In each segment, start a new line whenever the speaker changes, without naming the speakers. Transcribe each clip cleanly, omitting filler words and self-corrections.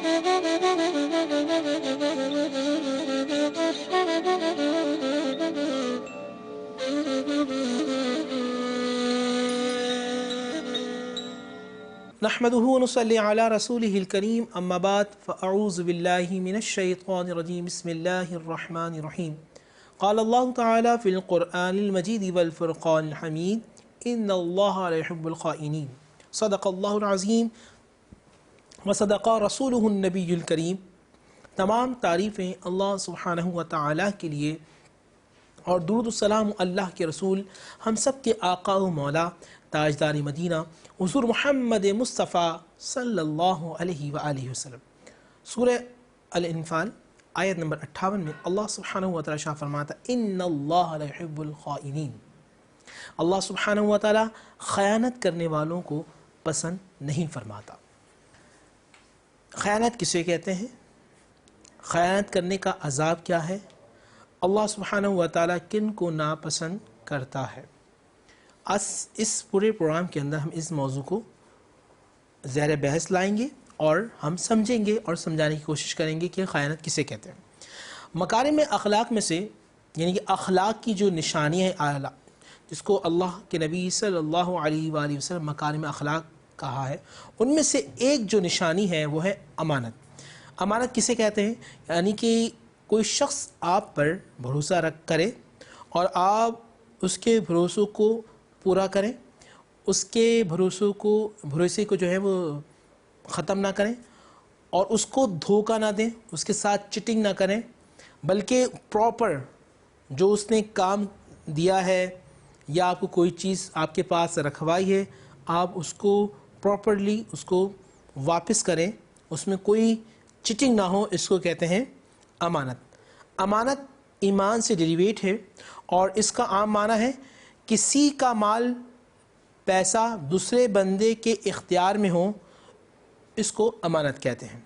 نحمده ونصلي على رسوله الكريم اما بعد فاعوذ بالله من الشيطان الرجيم بسم الله الرحمن الرحيم قال الله تعالى في القرآن المجيد والفرقان الحميد ان الله لا يحب الخائنين صدق الله العظيم وصدق رسوله النبي الكريم۔ تمام تعریفیں اللہ سبحانہ و تعالیٰ کے لیے اور درود السلام اللہ کے رسول ہم سب کے آقا و مولا تاجدار مدینہ حضور محمد مصطفیٰ صلی اللہ علیہ وآلہ وسلم۔ سورہ الانفال آیت نمبر 58 میں اللہ سبحانہ و تعالیٰ شاہ فرماتا ان اللہ لا يحب الخائنین۔ اللہ سبحانہ و تعالیٰ خیانت کرنے والوں کو پسند نہیں فرماتا۔ خیانت کسے کہتے ہیں؟ خیانت کرنے کا عذاب کیا ہے؟ اللہ سبحانہ و تعالیٰ کن کو ناپسند کرتا ہے؟ اس پورے پروگرام کے اندر ہم اس موضوع کو زیر بحث لائیں گے اور ہم سمجھیں گے اور سمجھانے کی کوشش کریں گے کہ خیانت کسے کہتے ہیں۔ مکارم اخلاق میں سے یعنی کہ اخلاق کی جو نشانیاں ہیں اعلیٰ جس کو اللہ کے نبی صلی اللہ علیہ وآلہ وسلم مکارم اخلاق کہا ہے، ان میں سے ایک جو نشانی ہے وہ ہے امانت۔ امانت کسے کہتے ہیں؟ یعنی کہ کوئی شخص آپ پر بھروسہ رکھ کرے اور آپ اس کے بھروسوں کو پورا کریں، اس کے بھروسے کو جو ہے وہ ختم نہ کریں اور اس کو دھوکہ نہ دیں، اس کے ساتھ چٹنگ نہ کریں، بلکہ پراپر جو اس نے کام دیا ہے یا آپ کو کوئی چیز آپ کے پاس رکھوائی ہے آپ اس کو پراپرلی اس کو واپس کریں، اس میں کوئی چٹنگ نہ ہو، اس کو کہتے ہیں امانت۔ امانت ایمان سے ڈیریویٹ ہے اور اس کا عام معنی ہے کسی کا مال پیسہ دوسرے بندے کے اختیار میں ہو، اس کو امانت کہتے ہیں۔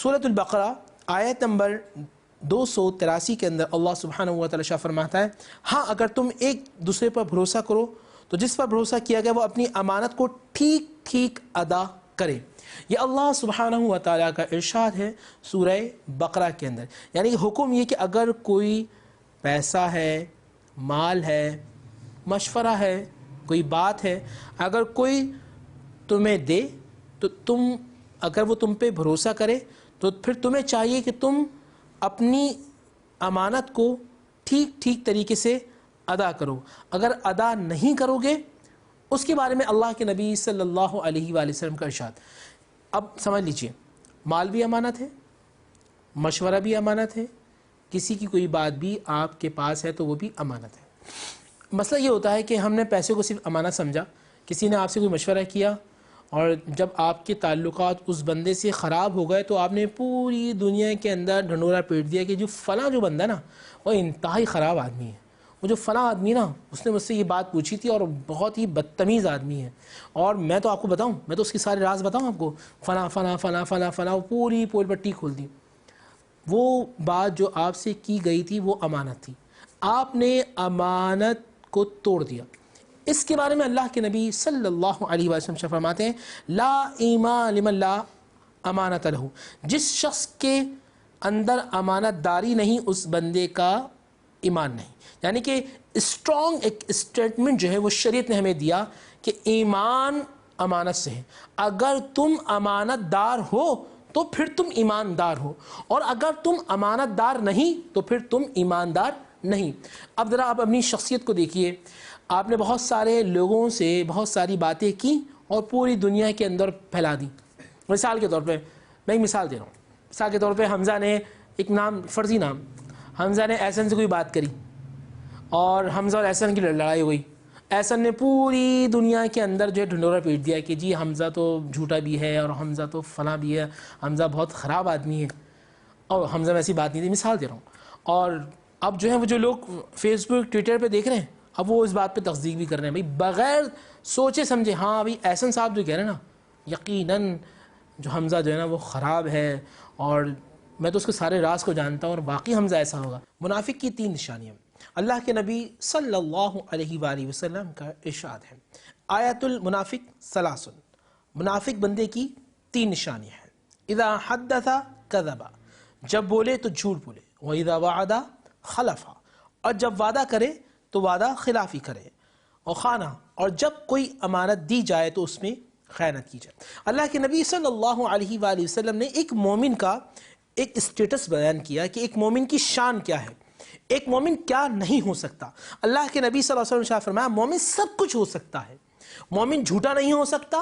سورۃ البقرہ آیت نمبر 283 کے اندر اللہ سبحانہ و تعالیٰ شاہ فرماتا ہے ہاں اگر تم ایک دوسرے پر بھروسہ کرو تو جس پر بھروسہ کیا گیا وہ اپنی امانت کو ٹھیک ٹھیک ادا کرے۔ یہ اللہ سبحانہ و تعالیٰ کا ارشاد ہے سورہ بقرہ کے اندر، یعنی کہ حکم یہ کہ اگر کوئی پیسہ ہے، مال ہے، مشورہ ہے، کوئی بات ہے، اگر کوئی تمہیں دے تو اگر وہ تم پہ بھروسہ کرے تو پھر تمہیں چاہیے کہ تم اپنی امانت کو ٹھیک ٹھیک طریقے سے ادا کرو۔ اگر ادا نہیں کرو گے اس کے بارے میں اللہ کے نبی صلی اللہ علیہ وآلہ وسلم کا ارشاد۔ اب سمجھ لیجئے، مال بھی امانت ہے، مشورہ بھی امانت ہے، کسی کی کوئی بات بھی آپ کے پاس ہے تو وہ بھی امانت ہے۔ مسئلہ یہ ہوتا ہے کہ ہم نے پیسے کو صرف امانت سمجھا، کسی نے آپ سے کوئی مشورہ کیا اور جب آپ کے تعلقات اس بندے سے خراب ہو گئے تو آپ نے پوری دنیا کے اندر ڈھنڈورا پیٹ دیا کہ جو فلاں جو بندہ نا وہ انتہائی خراب آدمی ہے، وہ جو فلاں آدمی نا اس نے مجھ سے یہ بات پوچھی تھی اور بہت ہی بدتمیز آدمی ہے، اور میں تو آپ کو بتاؤں، میں تو اس کے سارے راز بتاؤں آپ کو، فلاں فلاں فلاں فلاں فلاں، پوری پول پٹی کھول دی۔ وہ بات جو آپ سے کی گئی تھی وہ امانت تھی، آپ نے امانت کو توڑ دیا۔ اس کے بارے میں اللہ کے نبی صلی اللہ علیہ وسلم فرماتے ہیں لا ایمان لمن لا امانت لہ، جس شخص کے اندر امانت داری نہیں اس بندے کا ایمان نہیں۔ یعنی کہ اسٹرانگ ایک اسٹیٹمنٹ جو ہے وہ شریعت نے ہمیں دیا کہ ایمان امانت سے ہے، اگر تم امانت دار ہو تو پھر تم ایماندار ہو، اور اگر تم امانت دار نہیں تو پھر تم ایماندار نہیں۔ اب ذرا آپ اپنی شخصیت کو دیکھیے، آپ نے بہت سارے لوگوں سے بہت ساری باتیں کی اور پوری دنیا کے اندر پھیلا دی۔ مثال کے طور پہ میں ایک مثال دے رہا ہوں، مثال کے طور پہ حمزہ نے ایک نام، فرضی نام، حمزہ نے احسن سے کوئی بات کری اور حمزہ اور احسن کی لڑائی ہوئی، احسن نے پوری دنیا کے اندر جو ہے ڈھنڈورا پیٹ دیا کہ جی حمزہ تو جھوٹا بھی ہے اور حمزہ تو فلاں بھی ہے، حمزہ بہت خراب آدمی ہے، اور حمزہ میں ایسی بات نہیں تھی، مثال دے رہا ہوں۔ اور اب جو ہے وہ جو لوگ فیس بک ٹویٹر پہ دیکھ رہے ہیں اب وہ اس بات پہ تصدیق بھی کر رہے ہیں، بھائی بغیر سوچے سمجھے، ہاں بھائی احسن صاحب جو کہہ رہے ہیں نا یقیناً جو حمزہ جو ہے نا وہ خراب ہے اور میں تو اس کے سارے راز کو جانتا ہوں اور باقی حمزہ ایسا ہوگا۔ منافق کی 3 نشانیاں اللہ کے نبی صلی اللہ علیہ وآلہ وسلم کا ارشاد ہے، آیت المنافق ثلاث، منافق بندے کی 3 نشانیاں ہیں۔ اذا حدث کذب، جب بولے تو جھوٹ بولے، واذا وعد خلف، اور جب وعدہ کرے تو وعدہ خلافی کرے، اور خانہ، اور جب کوئی امانت دی جائے تو اس میں خیانت کی جائے۔ اللہ کے نبی صلی اللہ علیہ وآلہ وسلم نے ایک مومن کا ایک اسٹیٹس بیان کیا کہ ایک مومن کی شان کیا ہے، ایک مومن کیا نہیں ہو سکتا۔ اللہ کے نبی صلی اللہ علیہ وسلم نے فرمایا مومن سب کچھ ہو سکتا ہے، مومن جھوٹا نہیں ہو سکتا،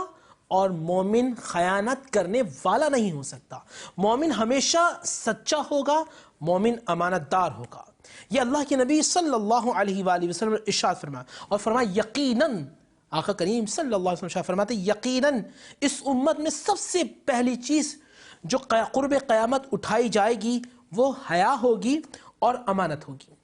اور مومن خیانت کرنے والا نہیں ہو سکتا، مومن ہمیشہ سچا ہوگا، مومن امانت دار ہوگا۔ یہ اللہ کے نبی صلی اللہ علیہ وآلہ وسلم نے ارشاد فرمایا، اور فرمایا یقیناً، آقا کریم صلی اللہ علیہ وسلم فرماتے یقیناً اس امت میں سب سے پہلی چیز جو قرب قیامت اٹھائی جائے گی وہ حیا ہوگی اور امانت ہوگی۔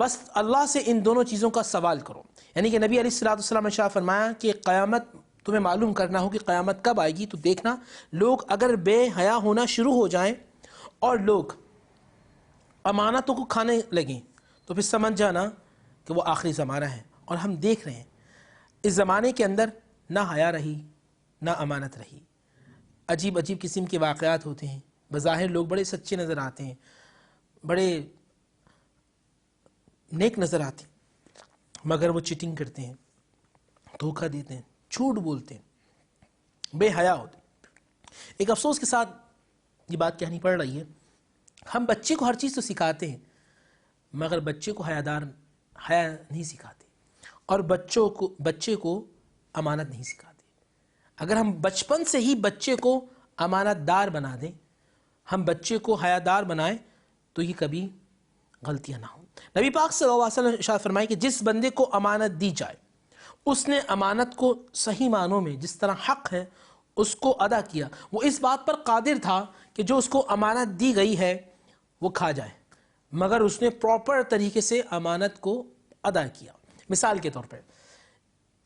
بس اللہ سے ان دونوں چیزوں کا سوال کرو، یعنی کہ نبی علیہ الصلوۃ والسلام نے فرمایا کہ قیامت تمہیں معلوم کرنا ہو کہ قیامت کب آئے گی، تو دیکھنا لوگ اگر بے حیا ہونا شروع ہو جائیں اور لوگ امانتوں کو کھانے لگیں تو پھر سمجھ جانا کہ وہ آخری زمانہ ہے۔ اور ہم دیکھ رہے ہیں اس زمانے کے اندر نہ حیا رہی نہ امانت رہی، عجیب عجیب قسم کے واقعات ہوتے ہیں، بظاہر لوگ بڑے سچے نظر آتے ہیں، بڑے نیک نظر آتے ہیں، مگر وہ چیٹنگ کرتے ہیں، دھوکہ دیتے ہیں، جھوٹ بولتے ہیں، بے حیا ہوتے ہیں۔ ایک افسوس کے ساتھ یہ بات کہنی پڑ رہی ہے، ہم بچے کو ہر چیز تو سکھاتے ہیں مگر بچے کو حیا نہیں سکھاتے، اور بچے کو امانت نہیں سکھاتے۔ اگر ہم بچپن سے ہی بچے کو امانت دار بنا دیں، ہم بچے کو حیا دار بنائیں، تو یہ کبھی غلطیاں نہ ہوں۔ نبی پاک صلی اللہ علیہ وسلم ارشاد فرمائے کہ جس بندے کو امانت دی جائے اس نے امانت کو صحیح معنوں میں جس طرح حق ہے اس کو ادا کیا، وہ اس بات پر قادر تھا کہ جو اس کو امانت دی گئی ہے وہ کھا جائے، مگر اس نے پراپر طریقے سے امانت کو ادا کیا۔ مثال کے طور پر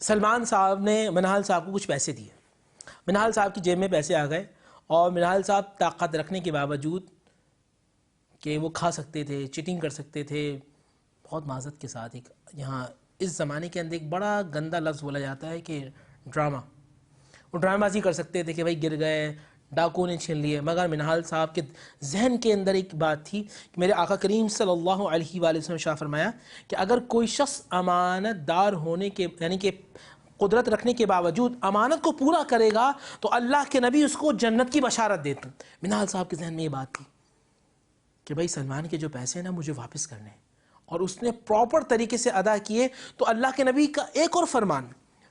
سلمان صاحب نے منہال صاحب کو کچھ پیسے دیے، منہال صاحب کی جیب میں پیسے آ گئے، اور منہال صاحب طاقت رکھنے کے باوجود کہ وہ کھا سکتے تھے، چیٹنگ کر سکتے تھے، بہت معذرت کے ساتھ ایک یہاں اس زمانے کے اندر ایک بڑا گندا لفظ بولا جاتا ہے کہ ڈرامہ، وہ ڈرامہ بازی کر سکتے تھے کہ بھائی گر گئے، ڈاکو نے چھین لیے، مگر منہال صاحب کے ذہن کے اندر ایک بات تھی کہ میرے آقا کریم صلی اللہ علیہ وآلہ وسلم نے فرمایا کہ اگر کوئی شخص امانت دار ہونے کے یعنی کہ قدرت رکھنے کے باوجود امانت کو پورا کرے گا تو اللہ کے نبی اس کو جنت کی بشارت دیتے ہیں۔ منہال صاحب کے ذہن میں یہ بات تھی کہ بھائی سلمان کے جو پیسے ہیں نا مجھے واپس کرنے ہیں، اور اس نے پراپر طریقے سے ادا کیے۔ تو اللہ کے نبی کا ایک اور فرمان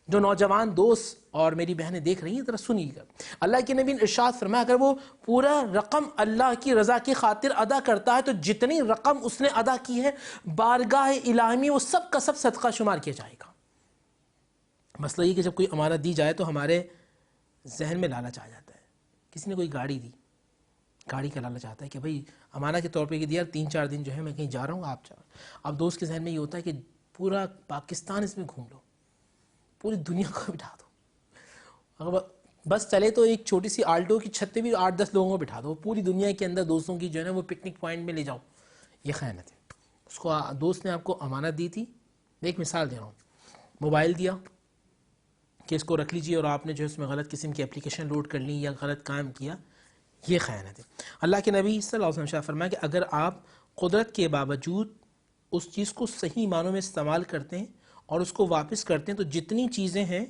جو نوجوان دوست اور میری بہنیں دیکھ رہی ہیں ذرا سنیے گا، اللہ کے نبی نے ارشاد فرمایا اگر وہ پورا رقم اللہ کی رضا کی خاطر ادا کرتا ہے تو جتنی رقم اس نے ادا کی ہے بارگاہ الہی میں وہ سب کا سب صدقہ شمار کیا جائے گا۔ مسئلہ یہ کہ جب کوئی امانت دی جائے تو ہمارے ذہن میں لالچ آ جاتا ہے، کسی نے کوئی گاڑی دی، گاڑی کا لالچ آتا ہے کہ بھائی امانت کے طور پہ کہ دیا 3-4 دن جو ہے میں کہیں جا رہا ہوں، آپ جا، اب دوست کے ذہن میں یہ ہوتا ہے کہ پورا پاکستان اس میں گھوم لو، پوری دنیا کو بٹھا دو، اگر بس چلے تو ایک چھوٹی سی آلٹو کی چھت پہ بھی 8-10 لوگوں کو بٹھا دو، پوری دنیا کے اندر دوستوں کی جو ہے نا وہ پکنک پوائنٹ میں لے جاؤ۔ یہ خیانت ہے۔ اس کو دوست نے آپ کو امانت دی تھی، میں ایک مثال دے رہا ہوں، موبائل دیا کہ اس کو رکھ لیجیے اور آپ نے جو اس میں غلط قسم کی اپلیکیشن لوڈ کر لی یا غلط کام کیا، یہ خیانت ہے۔ اللہ کے نبی صلی اللہ علیہ وسلم فرمایا کہ اگر آپ قدرت کے باوجود اس چیز کو صحیح معنوں میں استعمال کرتے ہیں اور اس کو واپس کرتے ہیں تو جتنی چیزیں ہیں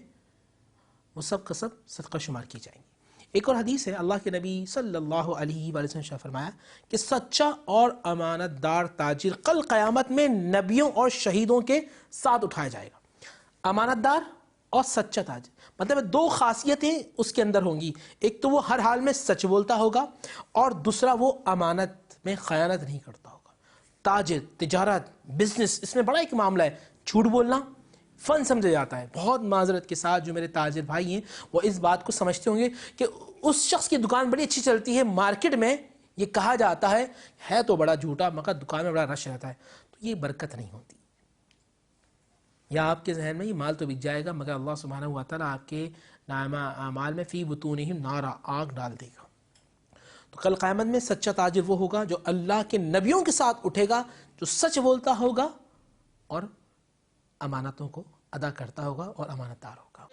وہ سب کا سب صدقہ شمار کی جائیں گی۔ ایک اور حدیث ہے، اللہ کے نبی صلی اللہ علیہ وآلہ وسلم نے فرمایا کہ سچا اور امانت دار تاجر کل قیامت میں نبیوں اور شہیدوں کے ساتھ اٹھایا جائے گا۔ امانت دار اور سچا تاجر مطلب 2 خاصیتیں اس کے اندر ہوں گی، ایک تو وہ ہر حال میں سچ بولتا ہوگا اور دوسرا وہ امانت میں خیانت نہیں کرتا ہوگا۔ تاجر، تجارت، بزنس، اس میں بڑا ایک معاملہ ہے، جھوٹ بولنا فن سمجھا جاتا ہے۔ بہت معذرت کے ساتھ جو میرے تاجر بھائی ہیں وہ اس بات کو سمجھتے ہوں گے کہ اس شخص کی دکان بڑی اچھی چلتی ہے، مارکیٹ میں یہ کہا جاتا ہے تو بڑا جھوٹا مگر دکان میں بڑا رش رہتا ہے، تو یہ برکت نہیں ہوتی۔ یا آپ کے ذہن میں یہ مال تو بک جائے گا مگر اللہ سبحانہ و تعالیٰ آپ کے نامہ اعمال میں فی بطونہم نارا، آگ ڈال دے گا۔ تو کل قیامت میں سچا تاجر وہ ہوگا جو اللہ کے نبیوں کے ساتھ اٹھے گا، جو سچ بولتا ہوگا اور امانتوں کو ادا کرتا ہوگا اور امانت دار ہوگا۔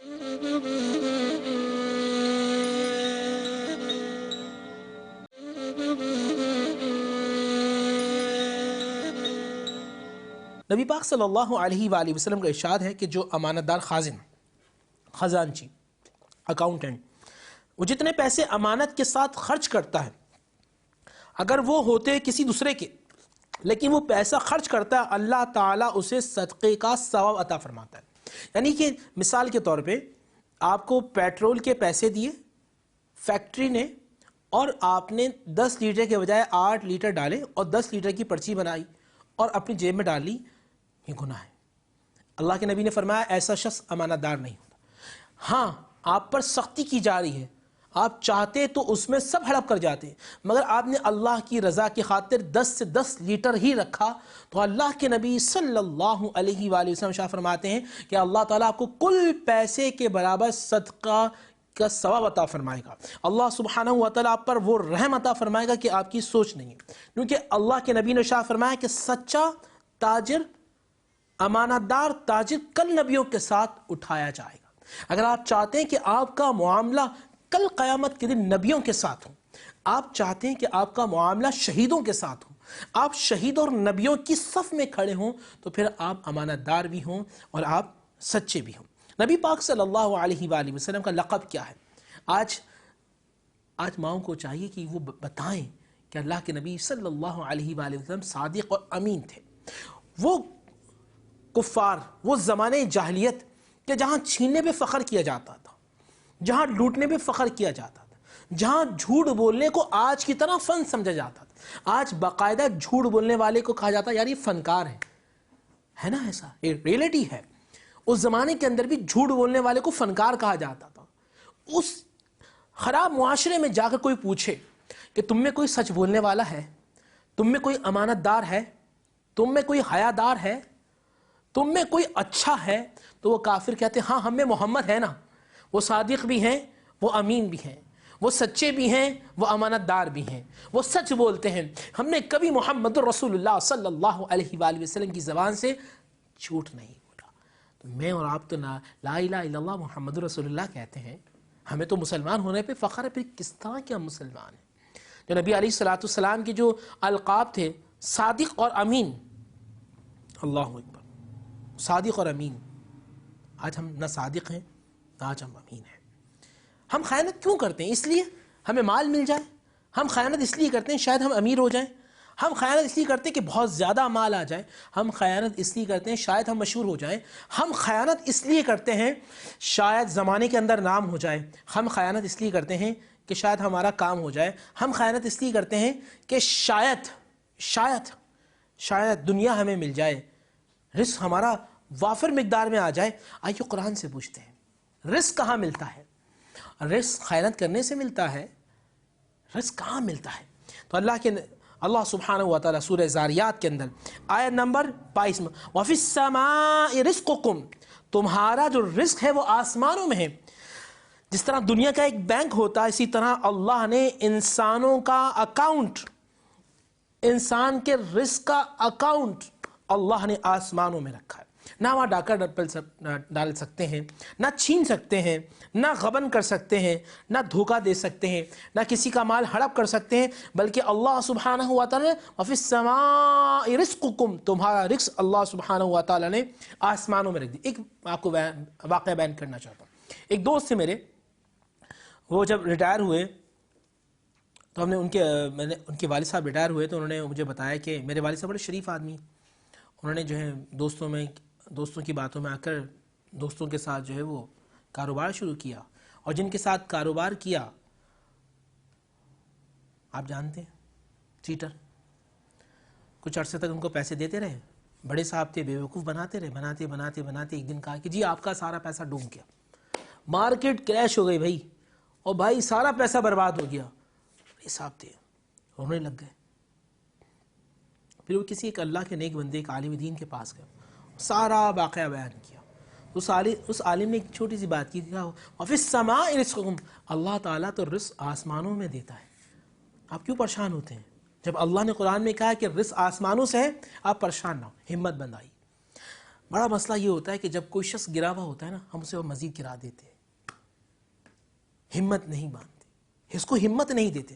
نبی پاک صلی اللہ علیہ وآلہ وسلم کا ارشاد ہے کہ جو امانت دار خازن، خزانچی، اکاؤنٹنٹ، وہ جتنے پیسے امانت کے ساتھ خرچ کرتا ہے، اگر وہ ہوتے کسی دوسرے کے لیکن وہ پیسہ خرچ کرتا ہے، اللہ تعالیٰ اسے صدقے کا ثواب عطا فرماتا ہے۔ یعنی کہ مثال کے طور پہ آپ کو پیٹرول کے پیسے دیے فیکٹری نے، اور آپ نے 10 لیٹر کے بجائے 8 لیٹر ڈالے اور 10 لیٹر کی پرچی بنائی اور اپنی جیب میں ڈال لی، یہ گناہ ہے۔ اللہ کے نبی نے فرمایا ایسا شخص امانت دار نہیں ہوتا۔ ہاں آپ پر سختی کی جا رہی ہے، آپ چاہتے تو اس میں سب ہڑپ کر جاتے، مگر آپ نے اللہ کی رضا کی خاطر 10 سے 10 لیٹر ہی رکھا، تو اللہ کے نبی صلی اللہ علیہ وآلہ وسلم شاہ فرماتے ہیں کہ اللہ تعالیٰ آپ کو کل پیسے کے برابر صدقہ کا ثواب عطا فرمائے گا۔ اللہ سبحانہ و تعالیٰ آپ پر وہ رحم عطا فرمائے گا کہ آپ کی سوچ نہیں ہے، کیونکہ اللہ کے نبی نے شاہ فرمایا کہ سچا تاجر، امانت دار تاجر کل نبیوں کے ساتھ اٹھایا جائے گا۔ اگر آپ چاہتے ہیں کہ آپ کا معاملہ کل قیامت کے دن نبیوں کے ساتھ ہو، آپ چاہتے ہیں کہ آپ کا معاملہ شہیدوں کے ساتھ ہو، آپ شہیدوں اور نبیوں کی صف میں کھڑے ہوں، تو پھر آپ امانت دار بھی ہوں اور آپ سچے بھی ہوں۔ نبی پاک صلی اللہ علیہ وآلہ وسلم کا لقب کیا ہے؟ آج ماؤں کو چاہیے کہ وہ بتائیں کہ اللہ کے نبی صلی اللہ علیہ وآلہ وسلم صادق اور امین تھے۔ وہ کفار، وہ زمانے جاہلیت کہ جہاں چھیننے پہ فخر کیا جاتا تھا، جہاں لوٹنے پہ فخر کیا جاتا تھا، جہاں جھوٹ بولنے کو آج کی طرح فن سمجھا جاتا تھا، آج باقاعدہ جھوٹ بولنے والے کو کہا جاتا ہے یار یہ فنکار ہے نا، ایسا یہ ریئلٹی ہے۔ اس زمانے کے اندر بھی جھوٹ بولنے والے کو فنکار کہا جاتا تھا۔ اس خراب معاشرے میں جا کر کوئی پوچھے کہ تم میں کوئی سچ بولنے والا ہے، تم میں کوئی امانت دار ہے، تم میں کوئی حیا دار ہے، تم میں کوئی اچھا ہے، تو وہ کافر کہتے ہیں ہاں ہم میں محمد ہے نا، وہ صادق بھی ہیں، وہ امین بھی ہیں، وہ سچے بھی ہیں، وہ امانت دار بھی ہیں، وہ سچ بولتے ہیں، ہم نے کبھی محمد رسول اللہ صلی اللہ علیہ وآلہ وسلم کی زبان سے جھوٹ نہیں بولا۔ تو میں اور آپ تو لا الہ الا اللہ محمد رسول اللہ کہتے ہیں، ہمیں تو مسلمان ہونے پہ فخر ہے، پھر کس طرح کے ہم مسلمان ہیں؟ جو نبی علیہ الصلوۃ والسلام کے جو القاب تھے صادق اور امین، اللہ اکبر، صادق اور امین، آج ہم نہ صادق ہیں نہ آج ہم امین ہیں۔ ہم خیانت کیوں کرتے ہیں؟ اس لیے ہمیں مال مل جائے۔ ہم خیانت اس لیے کرتے ہیں شاید ہم امیر ہو جائیں۔ ہم خیانت اس لیے کرتے ہیں کہ بہت زیادہ مال آ جائے۔ ہم خیانت اس لیے کرتے ہیں شاید ہم مشہور ہو جائیں۔ ہم خیانت اس لیے کرتے ہیں شاید زمانے کے اندر نام ہو جائے۔ ہم خیانت اس لیے کرتے ہیں کہ شاید ہمارا کام ہو جائے۔ ہم خیانت اس لیے کرتے ہیں کہ شاید دنیا ہمیں مل جائے، رزق ہمارا وافر مقدار میں آ جائے۔ آئیے قرآن سے پوچھتے ہیں رزق کہاں ملتا ہے؟ رزق خیانت کرنے سے ملتا ہے؟ رزق کہاں ملتا ہے؟ تو اللہ سبحانہ و تعالیٰ سورہ زاریات کے اندر آیت نمبر 22 میں وَفِي السَّمَاءِ رِزْقُكُمْ، تمہارا جو رزق ہے وہ آسمانوں میں ہے۔ جس طرح دنیا کا ایک بینک ہوتا ہے، اسی طرح اللہ نے انسانوں کا اکاؤنٹ، انسان کے رزق کا اکاؤنٹ اللہ نے آسمانوں میں رکھا ہے۔ نہ وہاں ڈاکہ ڈال سکتے ہیں، نہ چھین سکتے ہیں، نہ غبن کر سکتے ہیں، نہ دھوکہ دے سکتے ہیں، نہ کسی کا مال ہڑپ کر سکتے ہیں، بلکہ اللہ سبحانہ و تعالیٰ نے وَفِي السَّمَاءِ رِزْقُكُمْ، تمہارا رزق اللہ سبحانہ و تعالیٰ نے آسمانوں میں رکھ دی۔ ایک آپ کو واقعہ بیان کرنا چاہتا ہوں۔ ایک دوست تھے میرے، وہ جب ریٹائر ہوئے تو ان کے والد صاحب ریٹائر ہوئے تو انہوں نے مجھے بتایا کہ میرے والد صاحب بڑے شریف آدمی، انہوں نے جو ہے دوستوں کی باتوں میں آ کر دوستوں کے ساتھ جو ہے وہ کاروبار شروع کیا، اور جن کے ساتھ کاروبار کیا آپ جانتے ہیں چیٹر، کچھ عرصے تک ان کو پیسے دیتے رہے، بڑے صاحب تھے، بیوقوف بناتے رہے، بناتے ایک دن کہا کہ جی آپ کا سارا پیسہ ڈوب گیا، مارکیٹ کریش ہو گئی بھائی، اور بھائی سارا پیسہ برباد ہو گیا۔ بڑے صاحب تھے، رونے لگ گئے۔ پھر وہ کسی ایک اللہ کے نیک بندے، ایک عالم دین کے پاس گئے، سارا واقعہ بیان کیا۔ اس عالم نے ایک چھوٹی سی بات کی، وَفِي السَّمَاءِ رِزْقُكُمْ، اللہ تعالیٰ تو رزق آسمانوں میں دیتا ہے، آپ کیوں پریشان ہوتے ہیں؟ جب اللہ نے قرآن میں کہا کہ رزق آسمانوں سے ہے، آپ پریشان نہ ہو، ہمت بندائی۔ بڑا مسئلہ یہ ہوتا ہے کہ جب کوئی شخص گرا ہوا ہوتا ہے نا، ہم اسے مزید گرا دیتے ہیں، ہمت نہیں باندھتے، اس کو ہمت نہیں دیتے۔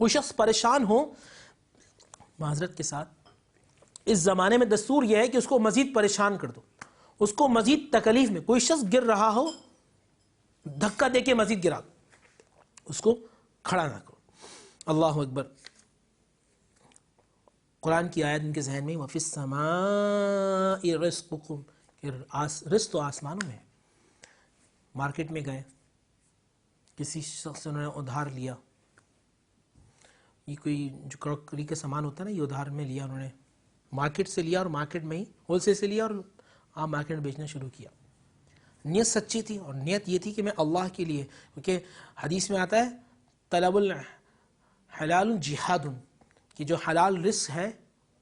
کوئی شخص پریشان ہو، معذرت کے ساتھ اس زمانے میں دستور یہ ہے کہ اس کو مزید پریشان کر دو، اس کو مزید تکلیف میں، کوئی شخص گر رہا ہو دھکا دے کے مزید گرا دو، اس کو کھڑا نہ کرو۔ اللہ اکبر۔ قرآن کی آیت ان کے ذہن میں وَفِي السَّمَاءِ رِزْقُكُمْ، کہ رزق تو آسمانوں میں ہے۔ مارکیٹ میں گئے، کسی شخص سے انہوں نے ادھار لیا، یہ کوئی جو کروکری کا سامان ہوتا ہے نا، یہ ادھار میں لیا انہوں نے، مارکیٹ سے لیا اور مارکیٹ میں ہی ہول سیل سے لیا اور آپ مارکیٹ میں بیچنا شروع کیا۔ نیت سچی تھی، اور نیت یہ تھی کہ میں اللہ کے لیے، کیونکہ حدیث میں آتا ہے طلب الحلال جہاد، کہ جو حلال رزق ہے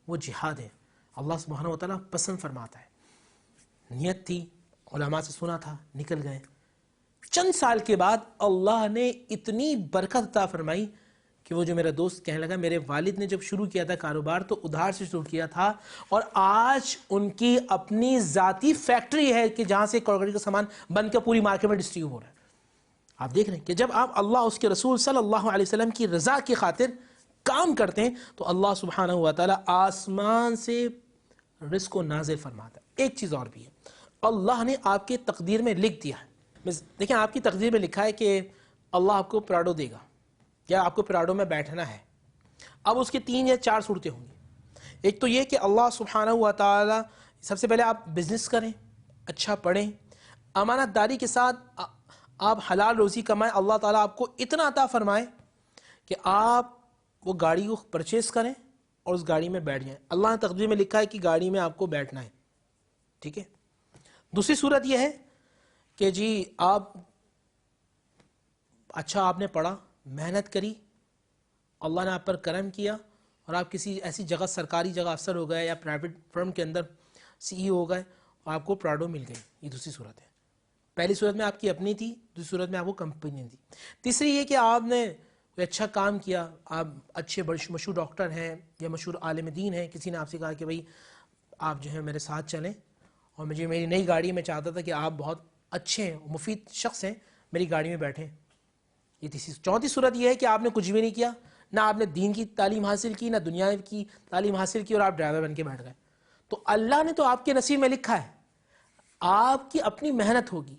وہ جہاد ہے، اللہ سبحانہ و تعالیٰ پسند فرماتا ہے۔ نیت تھی، علماء سے سنا تھا، نکل گئے۔ چند سال کے بعد اللہ نے اتنی برکت عطا فرمائی کہ وہ جو میرا دوست کہنے لگا میرے والد نے جب شروع کیا تھا کاروبار تو ادھار سے شروع کیا تھا، اور آج ان کی اپنی ذاتی فیکٹری ہے کہ جہاں سے کروکری کا سامان بن کے پوری مارکیٹ میں ڈسٹریبیوٹ ہو رہا ہے۔ آپ دیکھ رہے ہیں کہ جب آپ اللہ اس کے رسول صلی اللہ علیہ وسلم کی رضا کی خاطر کام کرتے ہیں تو اللہ سبحانہ و تعالیٰ آسمان سے رزق کو نازل فرماتا ہے۔ ایک چیز اور بھی ہے، اللہ نے آپ کے تقدیر میں لکھ دیا ہے، دیکھیں آپ کی تقدیر میں لکھا ہے کہ اللہ آپ کو پراڈو دے گا یا آپ کو پراڈو میں بیٹھنا ہے۔ اب اس کی 3 یا 4 صورتیں ہوں گی۔ ایک تو یہ کہ اللہ سبحانہ و تعالیٰ سب سے پہلے آپ بزنس کریں، اچھا پڑھیں، امانت داری کے ساتھ آپ حلال روزی کمائیں، اللہ تعالیٰ آپ کو اتنا عطا فرمائے کہ آپ وہ گاڑی کو پرچیز کریں اور اس گاڑی میں بیٹھ جائیں۔ اللہ نے تقدیر میں لکھا ہے کہ گاڑی میں آپ کو بیٹھنا ہے، ٹھیک ہے۔ دوسری صورت یہ ہے کہ جی اچھا آپ نے پڑھا، محنت کری، اللہ نے آپ پر کرم کیا اور آپ کسی ایسی جگہ، سرکاری جگہ افسر ہو گئے یا پرائیویٹ فرم کے اندر CEO ہو گئے اور آپ کو پراڈو مل گئی۔ یہ دوسری صورت ہے۔ پہلی صورت میں آپ کی اپنی تھی، دوسری صورت میں آپ کو کمپنی دی۔ تیسری یہ کہ آپ نے کوئی اچھا کام کیا، آپ اچھے مشہور ڈاکٹر ہیں یا مشہور عالم دین ہیں، کسی نے آپ سے کہا کہ بھائی آپ جو ہے میرے ساتھ چلیں، اور مجھے میری نئی گاڑی میں چاہتا تھا کہ آپ بہت اچھے ہیں، مفید شخص ہیں، میری گاڑی میں بیٹھیں۔ یہ تیسری۔ چوتھی صورت یہ ہے کہ آپ نے کچھ بھی نہیں کیا، نہ آپ نے دین کی تعلیم حاصل کی، نہ دنیا کی تعلیم حاصل کی، اور آپ ڈرائیور بن کے بیٹھ گئے۔ تو اللہ نے تو آپ کے نصیب میں لکھا ہے، آپ کی اپنی محنت ہوگی۔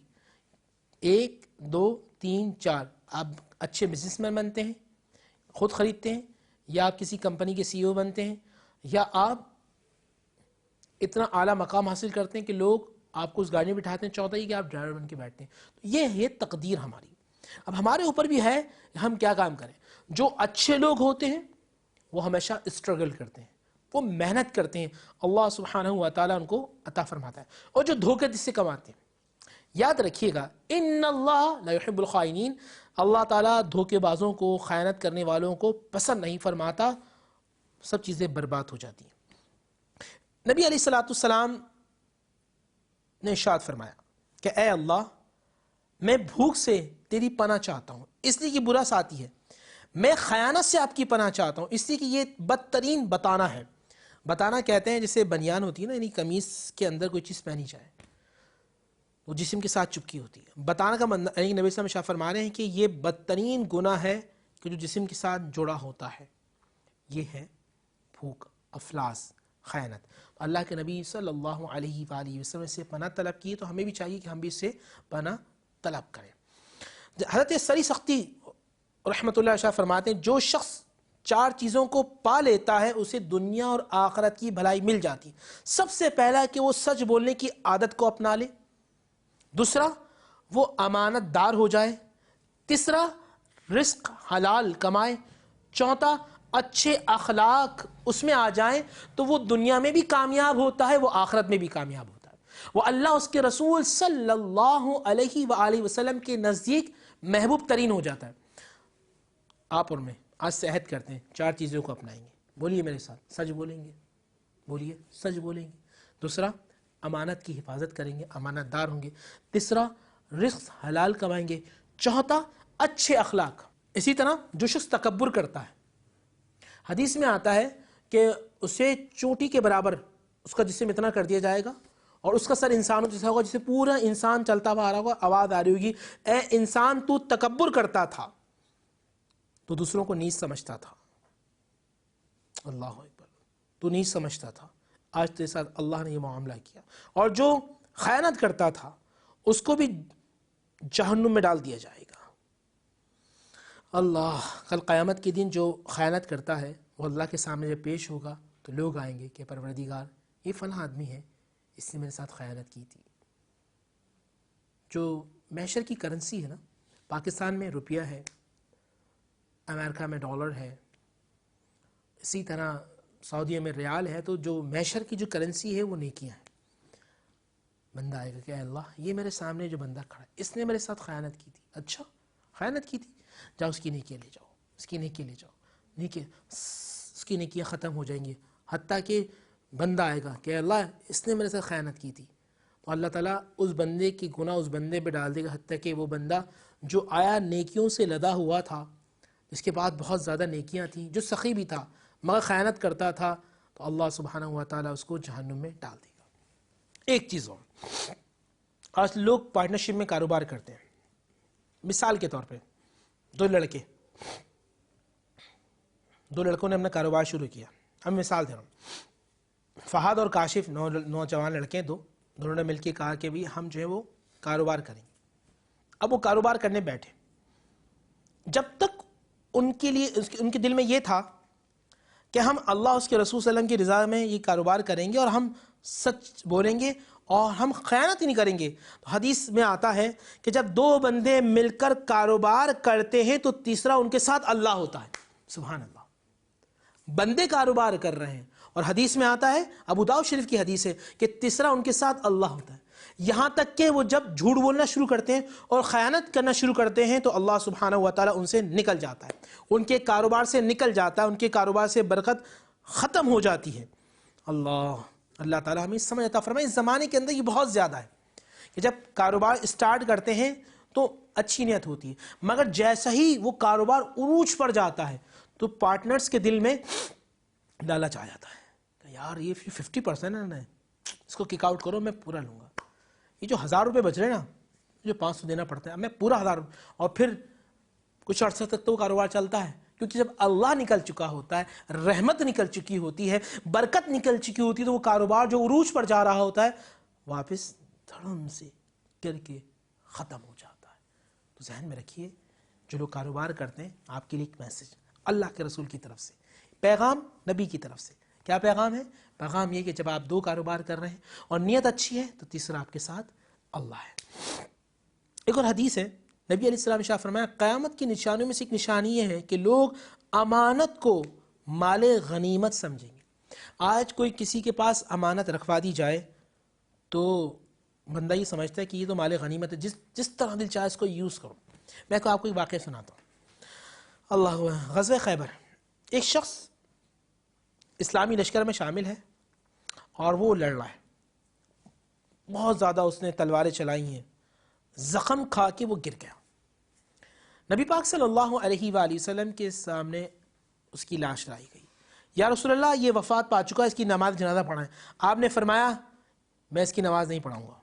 1 2 3 4 آپ اچھے بزنس مین بنتے ہیں، خود خریدتے ہیں، یا آپ کسی کمپنی کے CEO بنتے ہیں، یا آپ اتنا اعلیٰ مقام حاصل کرتے ہیں کہ لوگ آپ کو اس گاڑی میں بٹھاتے ہیں۔ چوتھا یہ کہ آپ ڈرائیور بن کے بیٹھتے ہیں۔ تو یہ ہے تقدیر ہماری۔ اب ہمارے اوپر بھی ہے ہم کیا کام کریں۔ جو اچھے لوگ ہوتے ہیں وہ ہمیشہ اسٹرگل کرتے ہیں، وہ محنت کرتے ہیں، اللہ سبحانہ و تعالیٰ ان کو عطا فرماتا ہے۔ اور جو دھوکے سے کماتے ہیں، یاد رکھیے گا ان اللہ لا يحب الخائنین، اللہ تعالیٰ دھوکے بازوں کو، خیانت کرنے والوں کو پسند نہیں فرماتا، سب چیزیں برباد ہو جاتی ہیں۔ نبی علیہ الصلوۃ والسلام نے ارشاد فرمایا کہ اے اللہ، میں بھوک سے تیری پناہ چاہتا ہوں اس لیے کہ برا ساتھی ہے، میں خیانت سے آپ کی پناہ چاہتا ہوں اس لیے کہ یہ بدترین بتانا ہے۔ بتانا کہتے ہیں جسے بنیان ہوتی ہے نا، یعنی قمیص کے اندر کوئی چیز پہنی جائے، وہ جسم کے ساتھ چپکی ہوتی ہے۔ بتانا کا مطلب نبی صلی اللہ علیہ وسلم فرما رہے ہیں کہ یہ بدترین گناہ ہے کہ جو جسم کے ساتھ جڑا ہوتا ہے، یہ ہے بھوک، افلاس، خیانت۔ اللہ کے نبی صلی اللہ علیہ وآلہ وسلم سے پناہ طلب کی، تو ہمیں بھی چاہیے کہ ہم بھی اس سے پناہ طلب کریں۔ حضرت سری سختی رحمۃ اللہ علیہ فرماتے ہیں جو شخص 4 چیزوں کو پا لیتا ہے اسے دنیا اور آخرت کی بھلائی مل جاتی۔ سب سے پہلا کہ وہ سچ بولنے کی عادت کو اپنا لے، دوسرا وہ امانت دار ہو جائے، تیسرا رزق حلال کمائے، چوتھا اچھے اخلاق اس میں آ جائیں تو وہ دنیا میں بھی کامیاب ہوتا ہے، وہ آخرت میں بھی کامیاب ہوتا ہے، وہ اللہ اس کے رسول صلی اللہ علیہ وآلہ وسلم کے نزدیک محبوب ترین ہو جاتا ہے۔ آپ اور میں آج سے عہد کرتے ہیں 4 چیزوں کو اپنائیں گے، بولیے میرے ساتھ، سچ بولیں گے، بولیے سچ بولیں گے، دوسرا امانت کی حفاظت کریں گے، امانت دار ہوں گے، تیسرا رزق حلال کمائیں گے، چوتھا اچھے اخلاق۔ اسی طرح جو شخص تکبر کرتا ہے، حدیث میں آتا ہے کہ اسے چوٹی کے برابر اس کا جسم اتنا کر دیا جائے گا اور اس کا سر انسانوں جیسا ہوگا، جسے پورا انسان چلتا ہوا آ رہا ہوگا، آواز آ رہی ہوگی اے انسان تو تکبر کرتا تھا، تو دوسروں کو نیچ سمجھتا تھا، اللہ اکبر، تو نیچ سمجھتا تھا، آج تیرے ساتھ اللہ نے یہ معاملہ کیا، اور جو خیانت کرتا تھا اس کو بھی جہنم میں ڈال دیا جائے گا۔ اللہ، کل قیامت کے دن جو خیانت کرتا ہے وہ اللہ کے سامنے جب پیش ہوگا تو لوگ آئیں گے کہ پروردگار یہ فلاں آدمی ہے، اس نے میرے ساتھ خیانت کی تھی۔ جو معاشر کی کرنسی ہے نا، پاکستان میں روپیہ ہے، امریکہ میں ڈالر ہے، اسی طرح سعودیہ میں ریال ہے، تو جو معاشر کی جو کرنسی ہے وہ نیکیاں ہیں۔ بندہ آئے گا کہ اے اللہ، یہ میرے سامنے جو بندہ کھڑا ہے اس نے میرے ساتھ خیانت کی تھی۔ اچھا، خیانت کی تھی، جاؤ اس کی نیکیاں لے جاؤ، اس کی نیکیاں لے جاؤ، اس کی نیکیاں ختم ہو جائیں گی، حتیٰ کہ بندہ آئے گا کہ اے اللہ اس نے میرے ساتھ خیانت کی تھی، تو اللہ تعالیٰ اس بندے کی گناہ اس بندے پہ ڈال دے گا، حتیٰ کہ وہ بندہ جو آیا نیکیوں سے لدا ہوا تھا، اس کے بعد بہت زیادہ نیکیاں تھیں، جو سخی بھی تھا مگر خیانت کرتا تھا، تو اللہ سبحانہ و تعالیٰ اس کو جہنم میں ڈال دے گا۔ ایک چیز اور، آج لوگ پارٹنرشپ میں کاروبار کرتے ہیں۔ مثال کے طور پہ دو لڑکوں نے اپنا کاروبار شروع کیا۔ اب مثال دے رہا ہوں، فہد اور کاشف نوجوان لڑکے دونوں نے مل کے کہا کہ بھی ہم جو ہے وہ کاروبار کریں گے۔ اب وہ کاروبار کرنے بیٹھے، جب تک ان کے دل میں یہ تھا کہ ہم اللہ اس کے رسول صلی اللہ علیہ وسلم کی رضا میں یہ کاروبار کریں گے اور ہم سچ بولیں گے اور ہم خیانت ہی نہیں کریں گے، تو حدیث میں آتا ہے کہ جب دو بندے مل کر کاروبار کرتے ہیں تو تیسرا ان کے ساتھ اللہ ہوتا ہے۔ سبحان اللہ، بندے کاروبار کر رہے ہیں اور حدیث میں آتا ہے، ابو داؤد شریف کی حدیث ہے، کہ تیسرا ان کے ساتھ اللہ ہوتا ہے۔ یہاں تک کہ وہ جب جھوٹ بولنا شروع کرتے ہیں اور خیانت کرنا شروع کرتے ہیں تو اللہ سبحانہ و تعالیٰ ان سے نکل جاتا ہے، ان کے کاروبار سے نکل جاتا ہے، ان کے کاروبار سے برکت ختم ہو جاتی ہے۔ اللہ تعالیٰ ہمیں سمجھ عطا فرمائے۔ اس زمانے کے اندر یہ بہت زیادہ ہے کہ جب کاروبار اسٹارٹ کرتے ہیں تو اچھی نیت ہوتی ہے، مگر جیسا ہی وہ کاروبار عروج پر جاتا ہے تو پارٹنرز کے دل میں لالچ آ جاتا ہے کہ یار یہ 50% ہے نا، اس کو کک آؤٹ کرو، میں پورا لوں گا۔ یہ جو 1000 روپے بچ رہے ہیں نا، جو 500 دینا پڑتا ہے، میں پورا 1000 روپے، اور پھر کچھ عرصہ تک تو وہ کاروبار چلتا ہے، کیونکہ جب اللہ نکل چکا ہوتا ہے، رحمت نکل چکی ہوتی ہے، برکت نکل چکی ہوتی ہے، تو وہ کاروبار جو عروج پر جا رہا ہوتا ہے واپس دھڑم سے گر کے ختم ہو جاتا ہے۔ تو ذہن میں رکھیے، جو لوگ کاروبار کرتے ہیں، آپ کے لیے ایک میسج اللہ کے رسول کی طرف سے، پیغام نبی کی طرف سے۔ کیا پیغام ہے؟ پیغام یہ کہ جب آپ دو کاروبار کر رہے ہیں اور نیت اچھی ہے تو تیسرا آپ کے ساتھ اللہ ہے۔ ایک اور حدیث ہے، نبی علیہ السلام نے ارشاد فرمایا، قیامت کی نشانیوں میں سے ایک نشانی یہ ہے کہ لوگ امانت کو مال غنیمت سمجھیں گے۔ آج کوئی کسی کے پاس امانت رکھوا دی جائے تو بندہ یہ سمجھتا ہے کہ یہ تو مال غنیمت ہے، جس طرح دل چاہے اس کو یوز کرو۔ میں آپ کو ایک واقعہ سناتا ہوں۔ غزوہ خیبر، ایک شخص اسلامی لشکر میں شامل ہے اور وہ لڑ رہا ہے، بہت زیادہ اس نے تلواریں چلائی ہیں، زخم کھا کے وہ گر گیا۔ نبی پاک صلی اللہ علیہ وآلہ وسلم کے سامنے اس کی لاش لائی گئی۔ یا رسول اللہ، یہ وفات پا چکا ہے، اس کی نماز جنازہ پڑھائیں۔ آپ نے فرمایا میں اس کی نماز نہیں پڑھاؤں گا۔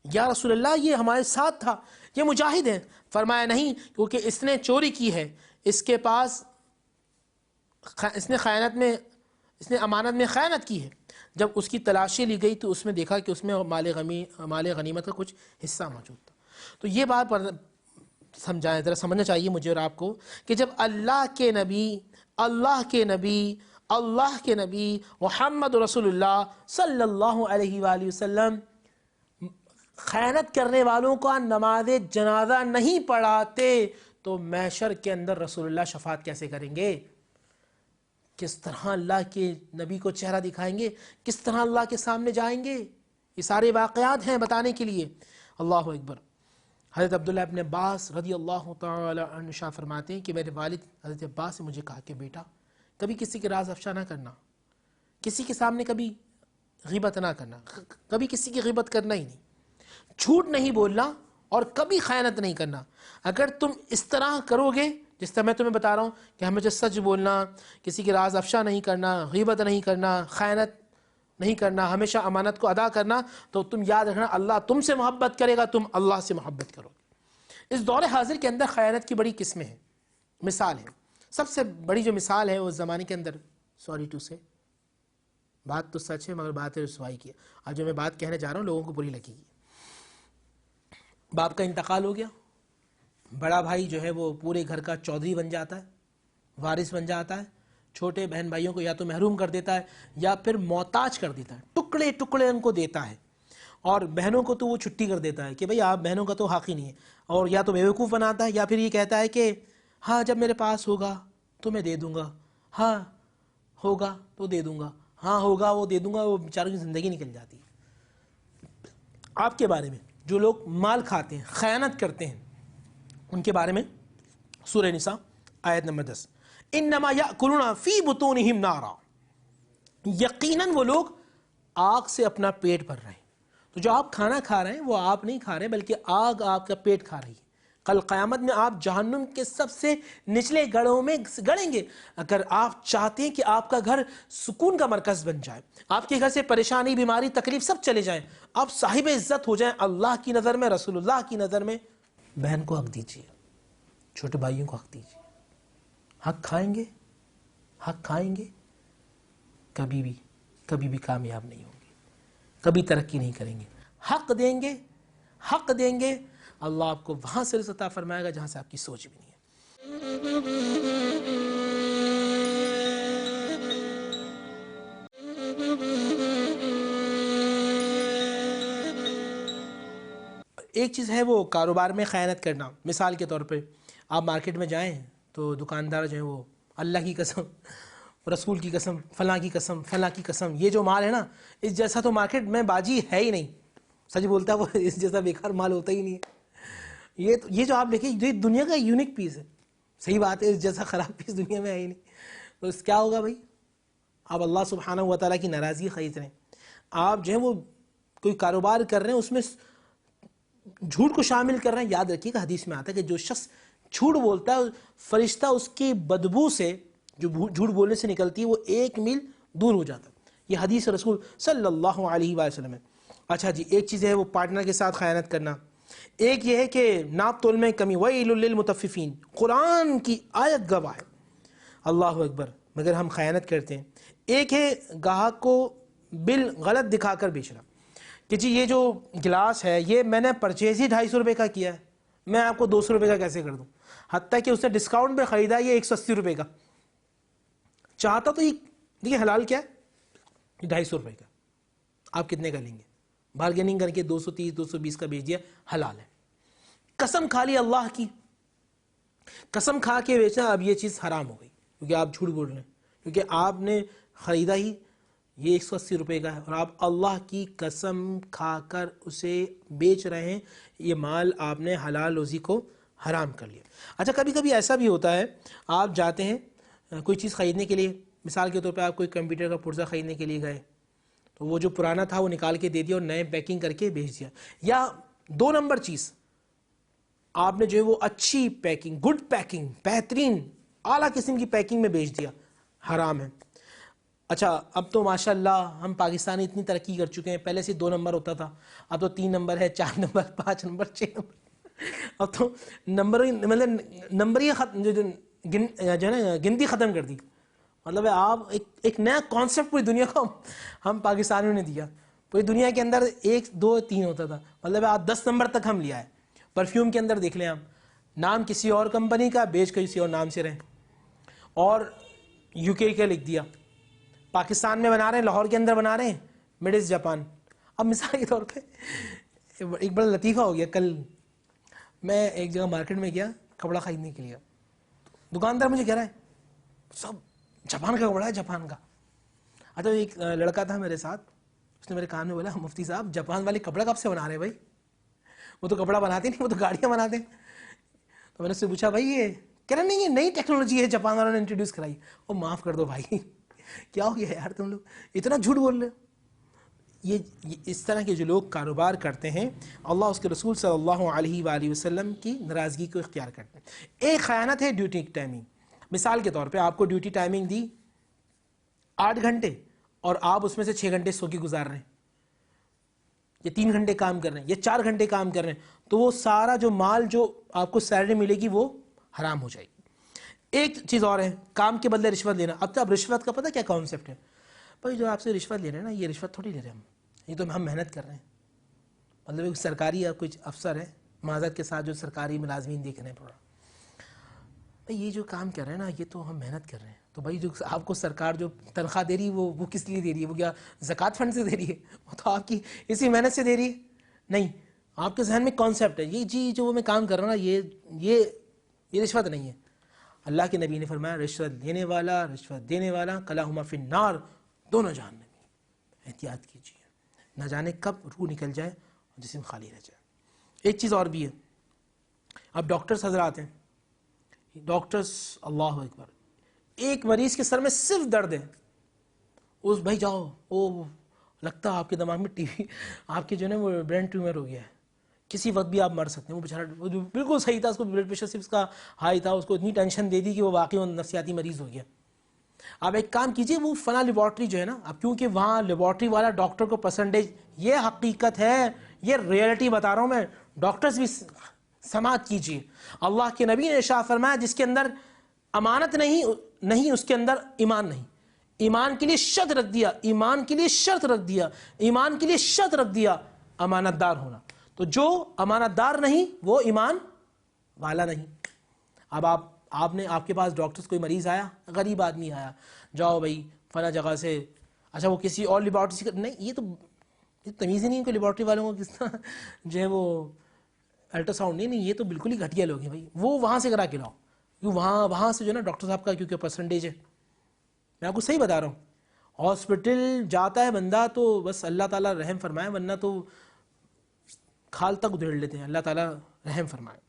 یا رسول اللہ، یہ ہمارے ساتھ تھا، یہ مجاہد ہے۔ فرمایا نہیں، کیونکہ اس نے چوری کی ہے، اس کے پاس اس نے امانت میں خیانت کی ہے۔ جب اس کی تلاشی لی گئی تو اس میں دیکھا کہ اس میں مال غنیمت کا کچھ حصہ موجود تھا۔ تو یہ بات سمجھائیں، ذرا سمجھنا چاہیے مجھے اور آپ کو کہ جب اللہ کے نبی محمد رسول اللہ صلی اللہ علیہ وآلہ وسلم خیانت کرنے والوں کا نماز جنازہ نہیں پڑھاتے تو محشر کے اندر رسول اللہ شفاعت کیسے کریں گے؟ کس طرح اللہ کے نبی کو چہرہ دکھائیں گے؟ کس طرح اللہ کے سامنے جائیں گے؟ یہ سارے واقعات ہیں بتانے کے لیے۔ اللہ اکبر۔ حضرت عبداللہ ابن عباس رضی اللہ تعالی عنہ شاہ فرماتے ہیں کہ میرے والد حضرت عباس نے مجھے کہا کہ بیٹا، کبھی کسی کے راز افشا نہ کرنا، کسی کے سامنے کبھی غیبت نہ کرنا، کبھی کسی کی غیبت کرنا ہی نہیں، جھوٹ نہیں بولنا اور کبھی خیانت نہیں کرنا۔ اگر تم اس طرح کرو گے جس طرح میں تمہیں بتا رہا ہوں کہ ہمیشہ سچ بولنا، کسی کے راز افشا نہیں کرنا، غیبت نہیں کرنا، خیانت نہیں کرنا، ہمیشہ امانت کو ادا کرنا، تو تم یاد رکھنا اللہ تم سے محبت کرے گا، تم اللہ سے محبت کرو گے۔ اس دور حاضر کے اندر خیانت کی بڑی قسمیں ہیں، مثال ہے۔ سب سے بڑی جو مثال ہے اس زمانے کے اندر، سوری ٹو سے، بات تو سچ ہے مگر بات ہے رسوائی کی. اب جو میں بات کہنے جا رہا ہوں لوگوں کو بری لگے گی. باپ کا انتقال ہو گیا, بڑا بھائی جو ہے وہ پورے گھر کا چودھری بن جاتا ہے, وارث بن جاتا ہے, چھوٹے بہن بھائیوں کو یا تو محروم کر دیتا ہے یا پھر محتاج کر دیتا ہے, ٹکڑے ٹکڑے ان کو دیتا ہے, اور بہنوں کو تو وہ چھٹی کر دیتا ہے کہ بھئی آپ بہنوں کا تو حق ہی نہیں ہے, اور یا تو بیوقوف بناتا ہے یا پھر یہ کہتا ہے کہ ہاں جب میرے پاس ہوگا تو میں دے دوں گا, ہاں ہوگا تو دے دوں گا, ہاں ہوگا وہ دے دوں گا, وہ بیچاروں کی زندگی نکل جاتی ہے. آپ کے بارے میں جو لوگ مال کھاتے ہیں, خیانت کرتے ہیں, ان کے بارے میں سورہ نساء آیت نمبر 10, انما یاکلون فی بطونہم نارا, یقیناً وہ لوگ آگ سے اپنا پیٹ بھر رہے ہیں. تو جو آپ کھانا کھا رہے ہیں وہ آپ نہیں کھا رہے بلکہ آگ آپ کا پیٹ کھا رہی ہے. کل قیامت میں آپ جہنم کے سب سے نچلے گڑھوں میں گڑیں گے. اگر آپ چاہتے ہیں کہ آپ کا گھر سکون کا مرکز بن جائے, آپ کے گھر سے پریشانی بیماری تکلیف سب چلے جائیں, آپ صاحب عزت ہو جائیں اللہ کی نظر میں, رسول اللہ کی نظر میں, بہن کو حق دیجیے, چھوٹے بھائیوں کو حق دیجیے. حق کھائیں گے کبھی بھی کامیاب نہیں ہوں گے, کبھی ترقی نہیں کریں گے. حق دیں گے اللہ آپ کو وہاں سے رزق عطا فرمائے گا جہاں سے آپ کی سوچ بھی نہیں ہے. ایک چیز ہے وہ کاروبار میں خیانت کرنا. مثال کے طور پہ آپ مارکیٹ میں جائیں تو دکاندار جو ہیں وہ اللہ کی قسم, رسول کی قسم, فلاں کی قسم, فلاں کی قسم, یہ جو مال ہے نا اس جیسا تو مارکیٹ میں باجی ہے ہی نہیں. سچ بولتا ہے وہ, اس جیسا بیکار مال ہوتا ہی نہیں ہے. یہ جو آپ دیکھیں یہ دنیا کا یونیک پیس ہے. صحیح بات ہے, اس جیسا خراب پیس دنیا میں ہے ہی نہیں. تو اس کیا ہوگا بھائی, آپ اللہ سبحانہ و تعالیٰ کی ناراضگی خرید رہے ہیں. آپ جو ہے وہ کوئی کاروبار کر رہے ہیں اس میں جھوٹ کو شامل کر رہے ہیں. یاد رکھیے کہ حدیث میں آتا ہے کہ جو شخص جھوٹ بولتا ہے فرشتہ اس کی بدبو سے جو جھوٹ بولنے سے نکلتی ہے وہ 1 میل دور ہو جاتا ہے. یہ حدیث رسول صلی اللہ علیہ وآلہ وسلم ہے. اچھا جی, ایک چیز ہے وہ پارٹنر کے ساتھ خیانت کرنا. ایک یہ ہے کہ ناپ تول میں کمی, ویل للمطففین, قرآن کی آیت گواہ ہے, اللہ اکبر, مگر ہم خیانت کرتے ہیں. ایک ہے گاہک کو بل غلط دکھا کر بیچنا کہ جی یہ جو گلاس ہے یہ میں نے پرچیز ہی 250 روپے کا کیا ہے, میں آپ کو 200 روپے کا کیسے کر دوں, حتیٰ کہ اس نے ڈسکاؤنٹ پہ خریدا یہ 180 روپے کا, چاہتا تو یہ دیکھیے حلال کیا ہے 250 روپے کا, آپ کتنے کا لیں گے, بارگیننگ کر کے 230 220 کا بیچ دیا, حلال ہے. قسم کھا لی اللہ کی, قسم کھا کے بیچنا, اب یہ چیز حرام ہو گئی کیونکہ آپ جھوٹ بول رہے ہیں, کیونکہ آپ نے خریدا ہی یہ 180 روپے کا ہے اور آپ اللہ کی قسم کھا کر اسے بیچ رہے ہیں. یہ مال آپ نے حلال روزی کو حرام کر لیا. اچھا کبھی کبھی ایسا بھی ہوتا ہے, آپ جاتے ہیں کوئی چیز خریدنے کے لیے, مثال کے طور پہ آپ کوئی کمپیوٹر کا پرزہ خریدنے کے لیے گئے تو وہ جو پرانا تھا وہ نکال کے دے دیا اور نئے پیکنگ کر کے بھیج دیا, یا 2 نمبر چیز آپ نے جو ہے وہ اچھی پیکنگ, گڈ پیکنگ, بہترین اعلیٰ قسم کی پیکنگ میں بیچ دیا, حرام ہے. اچھا اب تو ماشاءاللہ ہم پاکستانی اتنی ترقی کر چکے ہیں, پہلے سے 2 نمبر ہوتا تھا, اب تو 3 نمبر ہے, 4 نمبر, 5 نمبر, 6 نمبر, اب تو نمبر ہی جو ہے نا گنتی ختم کر دی. مطلب آپ ایک نیا کانسیپٹ پوری دنیا کو ہم پاکستانیوں نے دیا. پوری دنیا کے اندر 1 2 3 ہوتا تھا, مطلب آپ 10 نمبر تک ہم لیا ہے. پرفیوم کے اندر دیکھ لیں آپ, نام کسی اور کمپنی کا بیچ کسی اور نام سے رہیں, اور UK کا لکھ دیا, پاکستان میں بنا رہے ہیں, لاہور کے اندر بنا رہے ہیں, میڈ از جاپان. اب مثال کے طور پہ ایک بڑا لطیفہ ہو گیا. کل میں ایک جگہ مارکیٹ میں گیا کپڑا خریدنے کے لیے, دکاندار مجھے کہہ رہا ہے سب جاپان کا کپڑا ہے, جاپان کا. اچھا ایک لڑکا تھا میرے ساتھ, اس نے میرے کان میں بولا مفتی صاحب جاپان والے کپڑا کب سے بنا رہے ہیں بھائی, وہ تو کپڑا بناتے نہیں, وہ تو گاڑیاں بناتے ہیں. تو میں نے اس سے پوچھا بھائی یہ, کہہ رہا نہیں یہ نئی ٹیکنالوجی ہے جاپان والوں نے انٹروڈیوس کرائی. وہ معاف کر دو بھائی, کیا ہو گیا یار تم لوگ اتنا جھوٹ بول رہے ہو. یہ اس طرح کے جو لوگ کاروبار کرتے ہیں اللہ اس کے رسول صلی اللہ علیہ وآلہ وسلم کی ناراضگی کو اختیار کرتے ہیں. ایک خیانت ہے ڈیوٹی ٹائمنگ. مثال کے طور پہ آپ کو ڈیوٹی ٹائمنگ دی 8 گھنٹے اور آپ اس میں سے 6 گھنٹے سو کے گزار رہے ہیں, یا 3 گھنٹے کام کر رہے ہیں, یا 4 گھنٹے کام کر رہے ہیں, تو وہ سارا جو مال جو آپ کو سیلری ملے گی وہ حرام ہو جائے گی. ایک چیز اور ہے کام کے بدلے رشوت لینا. اب تو اب رشوت کا پتہ کیا کانسیپٹ ہے, بھائی جو آپ سے رشوت لے رہے ہیں نا، یہ رشوت تھوڑی لے رہے ہیں یہ تو ہم محنت کر رہے ہیں. مطلب ایک سرکاری یا کچھ افسر ہے معذرت کے ساتھ جو سرکاری ملازمین دیکھ رہے ہیں پورا، بھائی یہ جو کام کر رہے ہیں نا یہ تو ہم محنت کر رہے ہیں. تو بھائی جو آپ کو سرکار جو تنخواہ دے رہی ہے وہ کس لیے دے رہی ہے؟ وہ کیا زکوٰۃ فنڈ سے دے رہی ہے؟ وہ تو آپ کی اسی محنت سے دے رہی ہے. نہیں، آپ کے ذہن میں کانسیپٹ ہے یہ جی جو میں کام کر رہا ہوں نا یہ رشوت نہیں ہے. اللہ کے نبی نے فرمایا رشوت دینے والا کلاہما فی النار، دونوں جہنمی. احتیاط کیجیے، نہ جانے کب روح نکل جائے اور جسم خالی رہ جائے. ایک چیز اور بھی ہے، اب ڈاکٹرز حضرات ہیں، ڈاکٹرز اللہ اکبر، ایک مریض کے سر میں صرف درد ہے، اس بھائی جاؤ وہ لگتا ہے آپ کے دماغ میں ٹی وی آپ کے جو ہے نا وہ برین ٹیومر ہو گیا ہے، کسی وقت بھی آپ مر سکتے ہیں. وہ بیچارہ بالکل صحیح تھا، اس کو بلڈ پریشر صرف اس کا ہائی تھا، اس کو اتنی ٹینشن دے دی کہ وہ واقعی نفسیاتی مریض ہو گیا. آپ ایک کام کیجئے، وہ فلاں لیبارٹری جو ہے نا، اب کیونکہ وہاں لیبارٹری والا ڈاکٹر کو پرسنٹیج، یہ حقیقت ہے، یہ ریئلٹی بتا رہا ہوں میں، ڈاکٹرز بھی سماعت کیجئے. اللہ کے نبی نے ارشاد فرمایا جس کے اندر امانت نہیں اس کے اندر ایمان نہیں. ایمان کے لیے شرط رکھ دیا، امانت دار ہونا. تو جو امانت دار نہیں وہ ایمان والا نہیں. اب آپ کے پاس ڈاکٹرز کوئی مریض آیا، غریب آدمی آیا، جاؤ بھائی فلاں جگہ سے، اچھا وہ کسی اور لیبارٹری سے، نہیں، یہ تو تمیز ہی نہیں کہ لیبارٹری والوں کو کس طرح جو ہے وہ الٹرا ساؤنڈ، نہیں یہ تو بالکل ہی گھٹیا لوگ ہیں بھائی، وہ وہاں سے کرا کے لاؤ، کیونکہ وہاں سے جو ہے نا ڈاکٹر صاحب کا کیونکہ پرسنٹیج ہے. میں آپ کو صحیح بتا رہا ہوں، ہاسپٹل جاتا ہے بندہ تو بس اللہ تعالیٰ رحم فرمائے، ورنہ تو کھال تک ادھیڑ لیتے ہیں، اللہ تعالیٰ رحم فرمائے.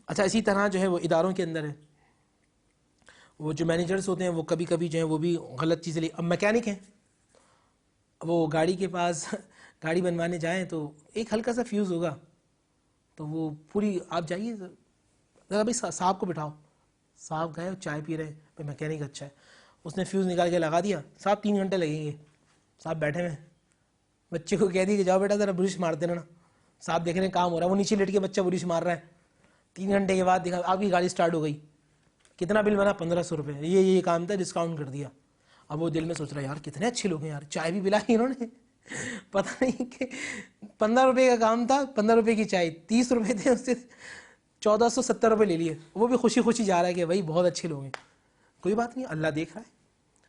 اچھا اسی طرح جو ہے وہ اداروں کے اندر ہے، وہ جو مینیجرز ہوتے ہیں وہ کبھی کبھی جو ہے وہ بھی غلط چیزیں اب میکینک ہیں، وہ گاڑی کے پاس گاڑی بنوانے جائیں تو ایک ہلکا سا فیوز ہوگا تو وہ پوری، آپ جائیے ذرا بھائی صاحب کو بٹھاؤ، صاحب گئے چائے پی رہے، بھائی میکینک اچھا ہے، اس نے فیوز نکال کے لگا دیا، صاحب 3 گھنٹے لگیں گے، صاحب بیٹھے ہوئے، بچے کو کہہ دی کہ جاؤ بیٹا ذرا برش مار دینا نا، صاحب دیکھ رہے ہیں کام ہو رہا ہے، وہ نیچے لیٹ کے بچہ برش مار رہا ہے. 3 گھنٹے کے بعد دیکھا آپ کی گاڑی سٹارٹ ہو گئی، کتنا بل بنا؟ 1500 روپے. یہ کام تھا، ڈسکاؤنٹ کر دیا. اب وہ دل میں سوچ رہا ہے یار کتنے اچھے لوگ ہیں یار، چائے بھی پلائی انہوں نے، پتہ نہیں کہ 15 روپے کا کام تھا، 15 روپے کی چائے، 30 روپے تھے، اس سے 1470 روپے لے لیے. وہ بھی خوشی خوشی جا رہا ہے کہ بھائی بہت اچھے لوگ ہیں. کوئی بات نہیں، اللہ دیکھ رہا ہے،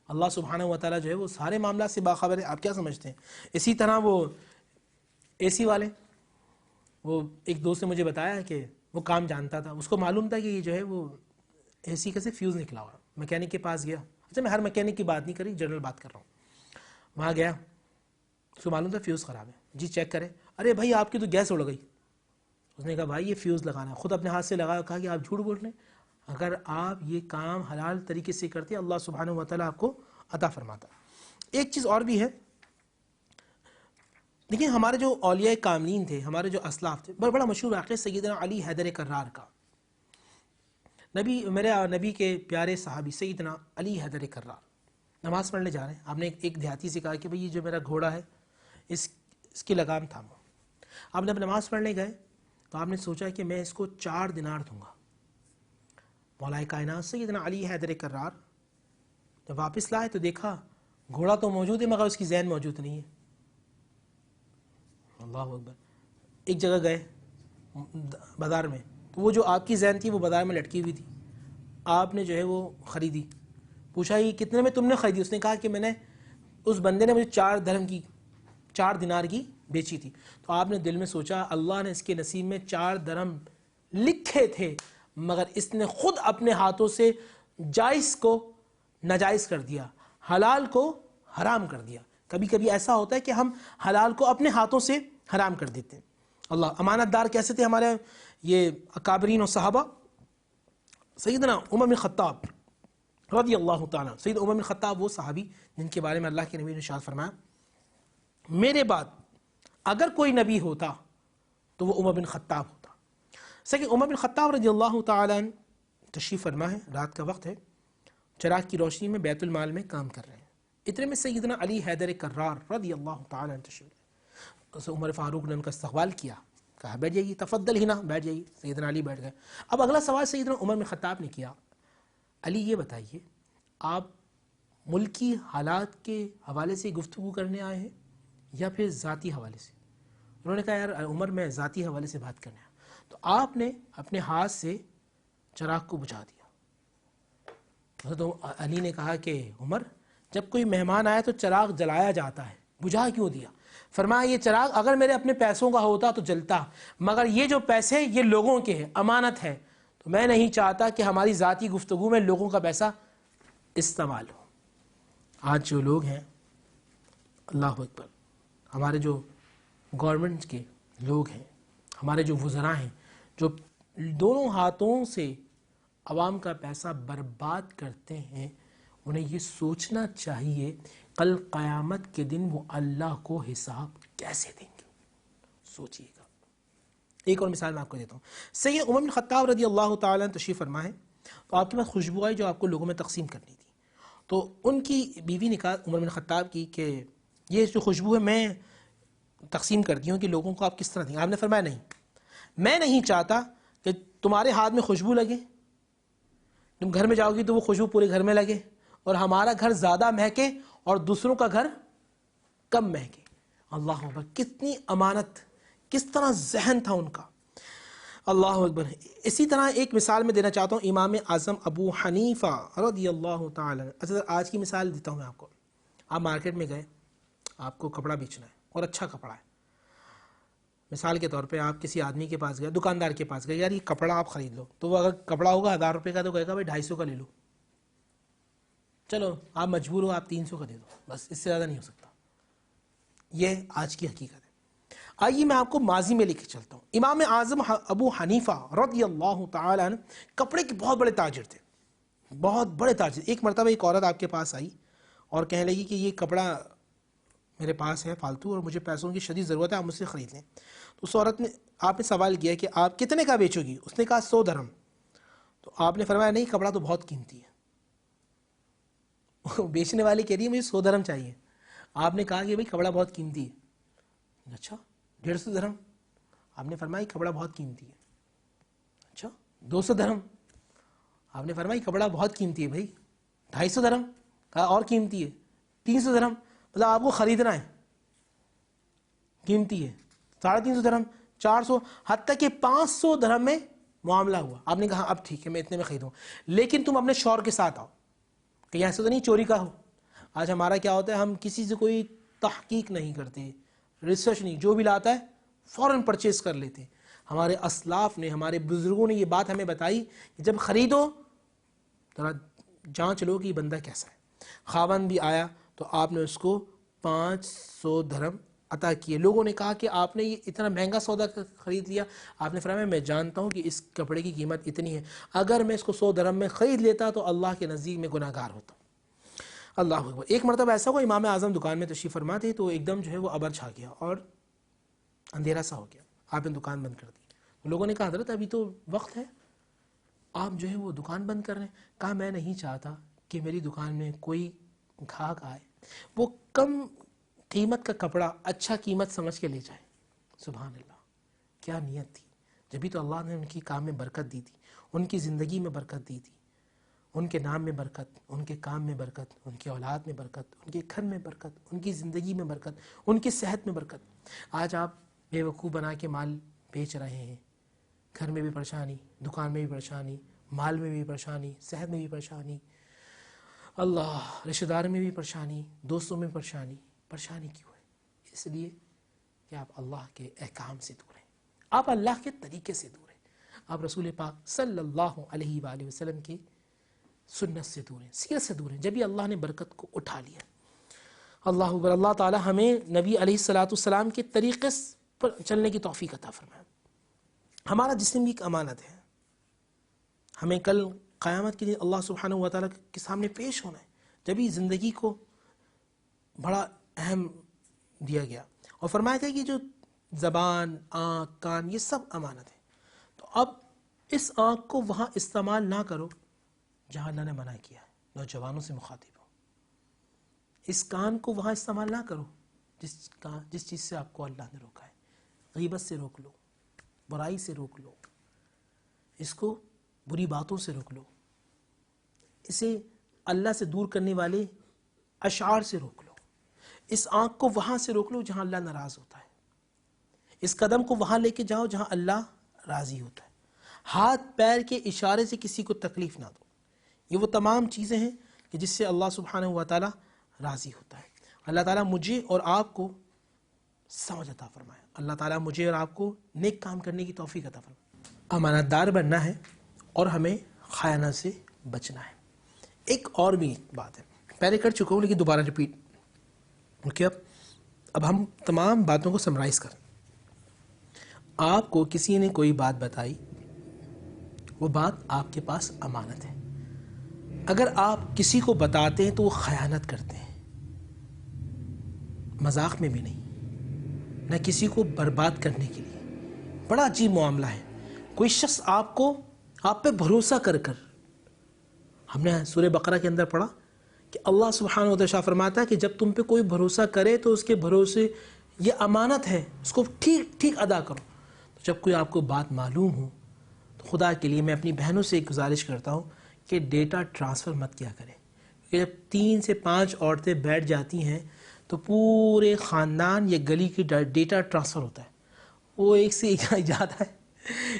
اللہ سبحانہ و تعالیٰ جو ہے وہ سارے معاملات سے باخبر ہے. آپ کیا سمجھتے ہیں؟ اسی طرح وہ اے سی والے، وہ ایک دوست نے مجھے بتایا کہ وہ کام جانتا تھا، اس کو معلوم تھا کہ یہ جو ہے وہ اے سی کا سے فیوز نکلا ہوا. میکینک کے پاس گیا، اچھا میں ہر میکینک کی بات نہیں کر رہی، جنرل بات کر رہا ہوں. وہاں گیا، اس کو معلوم تھا فیوز خراب ہے، جی چیک کرے، ارے بھائی آپ کی تو گیس اڑ گئی. اس نے کہا بھائی یہ فیوز لگانا ہے، خود اپنے ہاتھ سے لگایا. کہا کہ آپ جھوٹ بول رہے ہیں، اگر آپ یہ کام حلال طریقے سے کرتے اللہ سبحانہ و تعالیٰ آپ کو عطا فرماتا. ایک چیز اور بھی ہے، دیکھیں ہمارے جو اولیاء کاملین تھے، ہمارے جو اسلاف تھے، بڑا مشہور واقعہ سیدنا علی حیدر کرار کا. میرے نبی کے پیارے صحابی سیدنا علی حیدر کرار نماز پڑھنے جا رہے ہیں. آپ نے ایک دیہاتی سے کہا کہ بھئی یہ جو میرا گھوڑا ہے اس کی لگام تھامو. آپ نے اب نماز پڑھنے گئے تو آپ نے سوچا کہ میں اس کو 4 دینار دوں گا. مولا کائنات سیدنا علی حیدر کرار جب واپس لائے تو دیکھا گھوڑا تو موجود ہے مگر اس کی زین موجود نہیں ہے. اللہ اکبر. ایک جگہ گئے بازار میں، تو وہ جو آپ کی زین تھی وہ بازار میں لٹکی ہوئی تھی. آپ نے جو ہے وہ خریدی. پوچھا یہ کتنے میں تم نے خریدی؟ اس نے کہا کہ میں نے، اس بندے نے مجھے 4 دینار کی بیچی تھی. تو آپ نے دل میں سوچا اللہ نے اس کے نصیب میں 4 درہم لکھے تھے مگر اس نے خود اپنے ہاتھوں سے جائز کو ناجائز کر دیا، حلال کو حرام کر دیا. کبھی کبھی ایسا ہوتا ہے کہ ہم حلال کو اپنے ہاتھوں سے حرام کر دیتے ہیں. اللہ امانت دار کیسے تھے ہمارے یہ اکابرین و صحابہ؟ سیدنا عمر بن خطاب رضی اللہ تعالیٰ، سید عمر بن خطاب وہ صحابی جن کے بارے میں اللہ کے نبی نے ارشاد فرمایا میرے بعد اگر کوئی نبی ہوتا تو وہ عمر بن خطاب ہوتا. سیدنا عمر بن خطاب رضی اللہ تعالیٰ تشریف فرما ہے، رات کا وقت ہے، چراغ کی روشنی میں بیت المال میں کام کر رہے ہیں. اتنے میں سیدنا علی حیدر کرار رضی اللہ تعالیٰ تشریف، عمر فاروق نے ان کا استقبال کیا، کہا بیٹھ جائیے، تفضل ہی نا، بیٹھ جائیے. سیدنا علی بیٹھ گئے. اب اگلا سوال سیدنا عمر بن خطاب نے کیا، علی یہ بتائیے آپ ملکی حالات کے حوالے سے گفتگو کرنے آئے ہیں یا پھر ذاتی حوالے سے؟ انہوں نے کہا یار عمر میں ذاتی حوالے سے بات کرنا ہے. تو آپ نے اپنے ہاتھ سے چراغ کو بجھا دیا. حضرت علی نے کہا کہ عمر جب کوئی مہمان آیا تو چراغ جلایا جاتا ہے, بجھا کیوں دیا؟ فرمایا یہ چراغ اگر میرے اپنے پیسوں کا ہوتا تو جلتا, مگر یہ جو پیسے یہ لوگوں کے ہیں, امانت ہے, تو میں نہیں چاہتا کہ ہماری ذاتی گفتگو میں لوگوں کا پیسہ استعمال ہو. آج جو لوگ ہیں, اللہ اکبر, ہمارے جو گورنمنٹ کے لوگ ہیں, ہمارے جو وزراء ہیں, جو دونوں ہاتھوں سے عوام کا پیسہ برباد کرتے ہیں, انہیں یہ سوچنا چاہیے کل قیامت کے دن وہ اللہ کو حساب کیسے دیں گے. سوچئے گا. ایک اور مثال میں آپ کو دیتا ہوں. سید عمر بن خطاب رضی اللہ تعالیٰ عنہ تشریف فرما ہے, تو آپ کے پاس خوشبو آئی جو آپ کو لوگوں میں تقسیم کرنی تھی. تو ان کی بیوی نے کہا عمر بن خطاب کی کہ یہ جو خوشبو ہے میں تقسیم کرتی ہوں کہ لوگوں کو آپ کس طرح دیں. آپ نے فرمایا نہیں, میں نہیں چاہتا کہ تمہارے ہاتھ میں خوشبو لگے, تم گھر میں جاؤ گی تو وہ خوشبو پورے گھر میں لگے, اور ہمارا گھر زیادہ مہکے اور دوسروں کا گھر کم مہکے. اللہ اکبر, کتنی امانت, کس طرح ذہن تھا ان کا. اللہ اکبر. اسی طرح ایک مثال میں دینا چاہتا ہوں امام اعظم ابو حنیفہ رضی اللہ تعالی. اچھا آج کی مثال دیتا ہوں میں آپ کو. آپ مارکیٹ میں گئے, آپ کو کپڑا بیچنا ہے اور اچھا کپڑا ہے. مثال کے طور پہ آپ کسی آدمی کے پاس گئے, دکاندار کے پاس گئے, یار یہ کپڑا آپ خرید لو. تو وہ اگر کپڑا ہوگا 1000 روپے کا تو کہے گا بھائی 250 کا لے لو. چلو آپ مجبور ہو, آپ 300 کا دے دو, بس اس سے زیادہ نہیں ہو سکتا. یہ آج کی حقیقت ہے. آئیے میں آپ کو ماضی میں لے کے چلتا ہوں. امام اعظم ابو حنیفہ رضی اللہ تعالی عنہ کپڑے کے بہت بڑے تاجر تھے, بہت بڑے تاجر. ایک مرتبہ ایک عورت آپ کے پاس آئی اور کہنے لگی کہ یہ کپڑا میرے پاس ہے فالتو اور مجھے پیسوں کی شدید ضرورت ہے, آپ مجھ سے خرید لیں. تو اس عورت نے, آپ نے سوال کیا کہ آپ کتنے کا بیچو گی؟ اس نے کہا 100 درہم. تو آپ نے فرمایا نہیں, کپڑا تو بہت قیمتی ہے. بیچنے والی کہہ رہی ہے مجھے 100 درہم چاہیے. آپ نے کہا کہ بھائی کپڑا بہت قیمتی ہے. اچھا 150 درہم. آپ نے فرمایا کپڑا بہت قیمتی ہے. اچھا 200 درہم. آپ نے فرمایا کپڑا بہت قیمتی ہے بھائی. 250 درہم. کہا اور قیمتی ہے. 300 درہم. مطلب آپ کو خریدنا ہے, قیمتی ہے. 350 درہم, 400, حتیٰ کہ 500 درہم میں معاملہ ہوا. آپ نے کہا اب ٹھیک ہے میں اتنے میں خریدوں, لیکن تم اپنے شوہر کے ساتھ آؤ, کہ ایسا تو نہیں چوری کا ہو. آج ہمارا کیا ہوتا ہے, ہم کسی سے کوئی تحقیق نہیں کرتے, ریسرچ نہیں, جو بھی لاتا ہے فوراً پرچیز کر لیتے. ہمارے اسلاف نے, ہمارے بزرگوں نے یہ بات ہمیں بتائی کہ جب خریدو ذرا جانچ لو کہ یہ بندہ کیسا ہے. خاوند بھی آیا تو آپ نے اس کو 500 درہم عطا کیے. لوگوں نے کہا کہ آپ نے یہ اتنا مہنگا سودا خرید لیا. آپ نے فرمایا میں جانتا ہوں کہ اس کپڑے کی قیمت اتنی ہے, اگر میں اس کو 100 درہم میں خرید لیتا تو اللہ کے نزدیک میں گناہ گار ہوتا. اللہ اکبر. ایک مرتبہ ایسا ہوا امام اعظم دکان میں تشریف فرما تھے, تو ایک دم جو ہے وہ ابر چھا گیا اور اندھیرا سا ہو گیا. آپ نے دکان بند کر دی. لوگوں نے کہا حضرت ابھی تو وقت ہے, آپ جو ہے وہ دکان بند کر رہے ہیں. کہا میں نہیں چاہتا کہ میری دکان میں کوئی گھاگ آئے, وہ کم قیمت کا کپڑا اچھا قیمت سمجھ کے لے جائے. سبحان اللہ, کیا نیت تھی. جبھی تو اللہ نے ان کی کام میں برکت دی تھی, ان کی زندگی میں برکت دی تھی, ان کے نام میں برکت, ان کے کام میں برکت, ان کے اولاد میں برکت, ان کے گھر میں برکت, ان کی زندگی میں برکت, ان کی صحت میں برکت. آج آپ بے وقوف بنا کے مال بیچ رہے ہیں, گھر میں بھی پریشانی, دکان میں بھی پریشانی, مال میں بھی پریشانی, صحت میں بھی پریشانی, اللہ رشتہ دار میں بھی پریشانی, دوستوں میں پریشانی. پریشانی کیوں ہے؟ اس لیے کہ آپ اللہ کے احکام سے دور ہیں, آپ اللہ کے طریقے سے دور ہیں, آپ رسول پاک صلی اللہ علیہ وآلہ وسلم کی سنت سے دور ہیں, سیرت سے دور ہیں. جبھی اللہ نے برکت کو اٹھا لیا. اللہ اکبر. اللہ تعالی ہمیں نبی علیہ الصلوۃ والسلام کے طریقے پر چلنے کی توفیق عطا فرمائے. ہمارا جسم بھی ایک امانت ہے, ہمیں کل قیامت کے دن اللہ سبحانہ و تعالیٰ کے سامنے پیش ہونا ہے. جبھی زندگی کو بڑا اہم دیا گیا اور فرمایا گیا کہ جو زبان, آنکھ, کان, یہ سب امانت ہے. تو اب اس آنکھ کو وہاں استعمال نہ کرو جہاں اللہ نے منع کیا ہے, نوجوانوں سے مخاطب ہو. اس کان کو وہاں استعمال نہ کرو جس چیز سے آپ کو اللہ نے روکا ہے. غیبت سے روک لو, برائی سے روک لو, اس کو بری باتوں سے روک لو. اسے اللہ سے دور کرنے والے اشعار سے روک لو، اس آنکھ کو وہاں سے روک لو جہاں اللہ ناراض ہوتا ہے، اس قدم کو وہاں لے کے جاؤ جہاں اللہ راضی ہوتا ہے، ہاتھ پیر کے اشارے سے کسی کو تکلیف نہ دو۔ یہ وہ تمام چیزیں ہیں کہ جس سے اللہ سبحانہ و تعالیٰ راضی ہوتا ہے۔ اللہ تعالیٰ مجھے اور آپ کو سمجھ عطا فرمائے، اللہ تعالیٰ مجھے اور آپ کو نیک کام کرنے کی توفیق عطا فرمائے۔ امانت دار بننا ہے اور ہمیں خیانت سے بچنا ہے۔ ایک اور بھی بات ہے، پہلے کر چکا ہوں لیکن دوبارہ ریپیٹ، کیونکہ اب ہم تمام باتوں کو سمرائز کریں۔ آپ کو کسی نے کوئی بات بتائی، وہ بات آپ کے پاس امانت ہے۔ اگر آپ کسی کو بتاتے ہیں تو وہ خیانت کرتے ہیں، مذاق میں بھی نہیں، نہ کسی کو برباد کرنے کے لیے۔ بڑا عجیب معاملہ ہے، کوئی شخص آپ پہ بھروسہ کر ہم نے سورہ بقرہ کے اندر پڑھا کہ اللہ سبحانہ و تعالیٰ فرماتا ہے کہ جب تم پہ کوئی بھروسہ کرے تو اس کے بھروسے یہ امانت ہے، اس کو ٹھیک ٹھیک ادا کرو۔ تو جب کوئی آپ کو بات معلوم ہو تو خدا کے لیے میں اپنی بہنوں سے ایک گزارش کرتا ہوں کہ ڈیٹا ٹرانسفر مت کیا کریں، کیونکہ جب 3 سے 5 عورتیں بیٹھ جاتی ہیں تو پورے خاندان یا گلی کی ڈیٹا ٹرانسفر ہوتا ہے۔ وہ ایک سے ایک ایجاد ہے،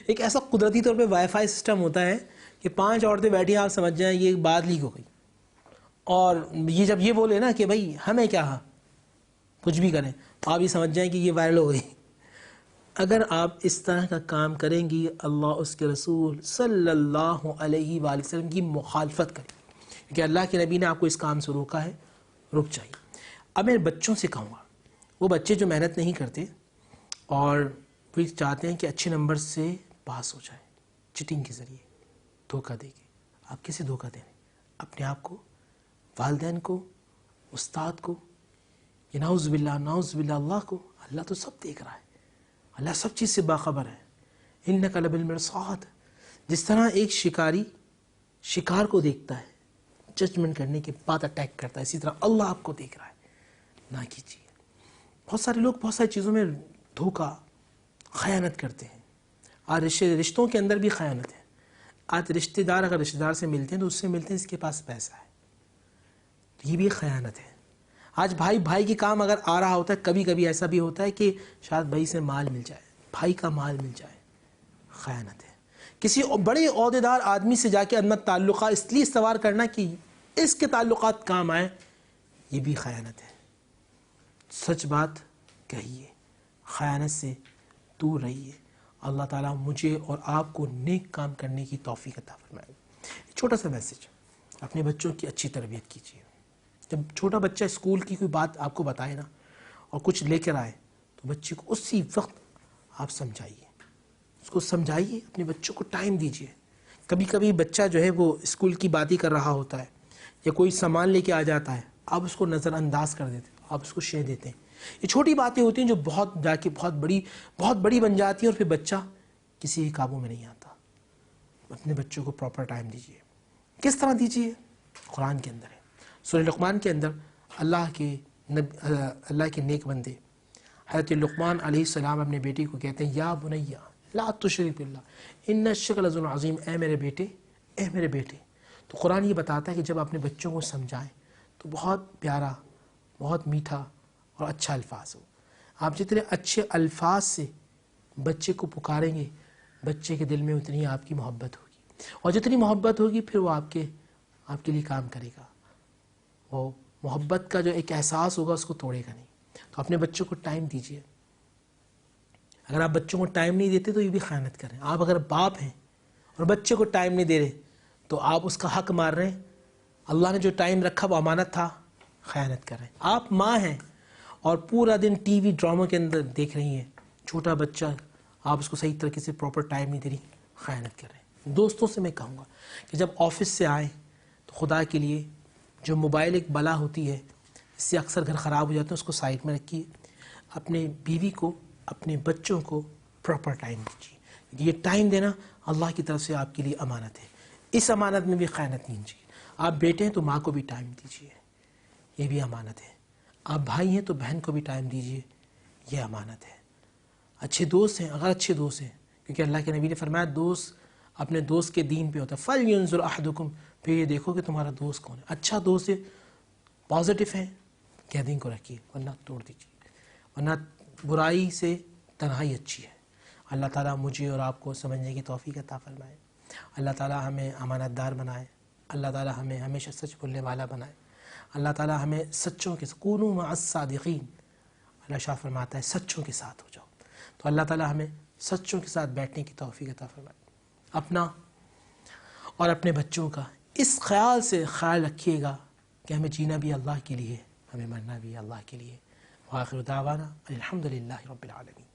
ایک ایسا قدرتی طور پہ وائی فائی سسٹم ہوتا ہے کہ 5 عورتیں بیٹھی ہیں، آپ سمجھ جائیں یہ بات لیک ہو گئی، اور یہ جب یہ بولے نا کہ بھائی ہمیں کیا کچھ بھی کریں، تو آپ یہ سمجھ جائیں کہ یہ وائرل ہو گئی۔ اگر آپ اس طرح کا کام کریں گی، اللہ اس کے رسول صلی اللہ علیہ وآلہ وسلم کی مخالفت کریں، کیونکہ اللہ کے نبی نے آپ کو اس کام سے روکا ہے، رک جائیے۔ اب میں بچوں سے کہوں گا، وہ بچے جو محنت نہیں کرتے اور وہ چاہتے ہیں کہ اچھے نمبر سے پاس ہو جائے، چیٹنگ کے ذریعے دھوکہ دے کے، آپ کیسے دھوکہ دیں؟ اپنے آپ کو، والدین کو، استاد کو، یا نعوذ باللہ اللہ کو۔ اللہ تو سب دیکھ رہا ہے، اللہ سب چیز سے باخبر ہے۔ انک لبالمرصاد، جس طرح ایک شکاری شکار کو دیکھتا ہے، ججمنٹ کرنے کے بعد اٹیک کرتا ہے، اسی طرح اللہ آپ کو دیکھ رہا ہے، نہ کیجیے۔ بہت سارے لوگ بہت ساری چیزوں میں دھوکہ، خیانت کرتے ہیں۔ آج رشتوں کے اندر بھی خیانت ہے۔ آج رشتہ دار اگر رشتہ دار سے ملتے ہیں تو اس سے ملتے ہیں اس کے پاس پیسہ ہے، یہ بھی خیانت ہے۔ آج بھائی کے کام اگر آ رہا ہوتا ہے، کبھی کبھی ایسا بھی ہوتا ہے کہ شاید بھائی سے مال مل جائے، بھائی کا مال مل جائے، خیانت ہے۔ کسی بڑے عہدیدار آدمی سے جا کے عدم تعلقات اس لیے استوار کرنا کہ اس کے تعلقات کام آئے، یہ بھی خیانت ہے۔ سچ بات کہیے، خیانت سے دور رہیے۔ اللہ تعالیٰ مجھے اور آپ کو نیک کام کرنے کی توفیق عطا فرمائے۔ چھوٹا سا میسج، اپنے بچوں کی اچھی تربیت کیجیے۔ جب چھوٹا بچہ اسکول کی کوئی بات آپ کو بتائے نا اور کچھ لے کر آئے تو بچے کو اسی وقت آپ سمجھائیے، اس کو سمجھائیے، اپنے بچوں کو ٹائم دیجیے۔ کبھی کبھی بچہ جو ہے وہ اسکول کی بات ہی کر رہا ہوتا ہے یا کوئی سامان لے کے آ جاتا ہے، آپ اس کو نظر انداز کر دیتے، آپ اس کو شے دیتے ہیں۔ یہ چھوٹی باتیں ہوتی ہیں جو بہت بڑی بن جاتی ہیں، اور پھر بچہ کسی کے قابو میں نہیں آتا۔ اپنے بچوں کو پراپر ٹائم دیجیے۔ کس طرح دیجیے؟ قرآن کے اندر ہے، سورہ لقمان کے اندر اللہ کے نیک بندے حضرت لقمان علیہ السلام اپنے بیٹے کو کہتے ہیں، یا بنیا لا تشرک باللہ ان الشرک لظلم عظیم، اے میرے بیٹے۔ تو قرآن یہ بتاتا ہے کہ جب اپنے بچوں کو سمجھائیں تو بہت پیارا، بہت میٹھا اور اچھا الفاظ ہو۔ آپ جتنے اچھے الفاظ سے بچے کو پکاریں گے، بچے کے دل میں اتنی آپ کی محبت ہوگی، اور جتنی محبت ہوگی پھر وہ آپ کے لیے کام کرے گا۔ وہ محبت کا جو ایک احساس ہوگا اس کو توڑے گا نہیں۔ تو اپنے بچوں کو ٹائم دیجیے۔ اگر آپ بچوں کو ٹائم نہیں دیتے تو یہ بھی خیانت کریں۔ آپ اگر باپ ہیں اور بچے کو ٹائم نہیں دے رہے تو آپ اس کا حق مار رہے ہیں۔ اللہ نے جو ٹائم رکھا وہ امانت تھا، خیانت کر رہے ہیں۔ آپ ماں ہیں اور پورا دن ٹی وی ڈراموں کے اندر دیکھ رہی ہیں، چھوٹا بچہ، آپ اس کو صحیح طریقے سے پراپر ٹائم نہیں دے رہی، خیانت کر رہے ہیں۔ دوستوں سے میں کہوں گا کہ جب آفس سے آئیں تو خدا کے لیے جو موبائل ایک بلا ہوتی ہے، اس سے اکثر گھر خراب ہو جاتے ہیں، اس کو سائڈ میں رکھیے۔ اپنے بیوی کو، اپنے بچوں کو پراپر ٹائم دیجیے۔ یہ ٹائم دینا اللہ کی طرف سے آپ کے لیے امانت ہے، اس امانت میں بھی خیانت نہیں کیجیے۔ آپ بیٹے ہیں تو ماں کو بھی ٹائم دیجیے، یہ بھی امانت ہے۔ آپ بھائی ہیں تو بہن کو بھی ٹائم دیجیے، یہ امانت ہے۔ اچھے دوست ہیں، اگر اچھے دوست ہیں، کیونکہ اللہ کے نبی نے فرمایا دوست اپنے دوست کے دین پہ ہوتا ہے۔ فَلْيُنْظُرْ أَحَدُكُمْ، پھر یہ دیکھو کہ تمہارا دوست کون ہے۔ اچھا دوست ہے پازیٹیو ہیں گیدرنگ کو رکھیے ورنہ توڑ دیجیے، ورنہ برائی سے تنہائی اچھی ہے۔ اللہ تعالیٰ مجھے اور آپ کو سمجھنے کی توفیق عطا فرمائے، اللہ تعالیٰ ہمیں امانت دار بنائے، اللہ تعالیٰ ہمیں ہمیشہ سچ بولنے والا بنائے، اللہ تعالیٰ ہمیں سچوں کے کونوا مع الصادقین، اللہ شاہ فرماتا ہے سچوں کے ساتھ ہو جاؤ، تو اللہ تعالیٰ ہمیں سچوں کے ساتھ بیٹھنے کی توفیق عطا فرمائے۔ اپنا اور اپنے بچوں کا اس خیال سے خیال رکھیے گا کہ ہمیں جینا بھی اللہ کے لیے، ہمیں مرنا بھی اللہ کے لیے۔ وآخر دعوانا الحمدللہ رب العالمین۔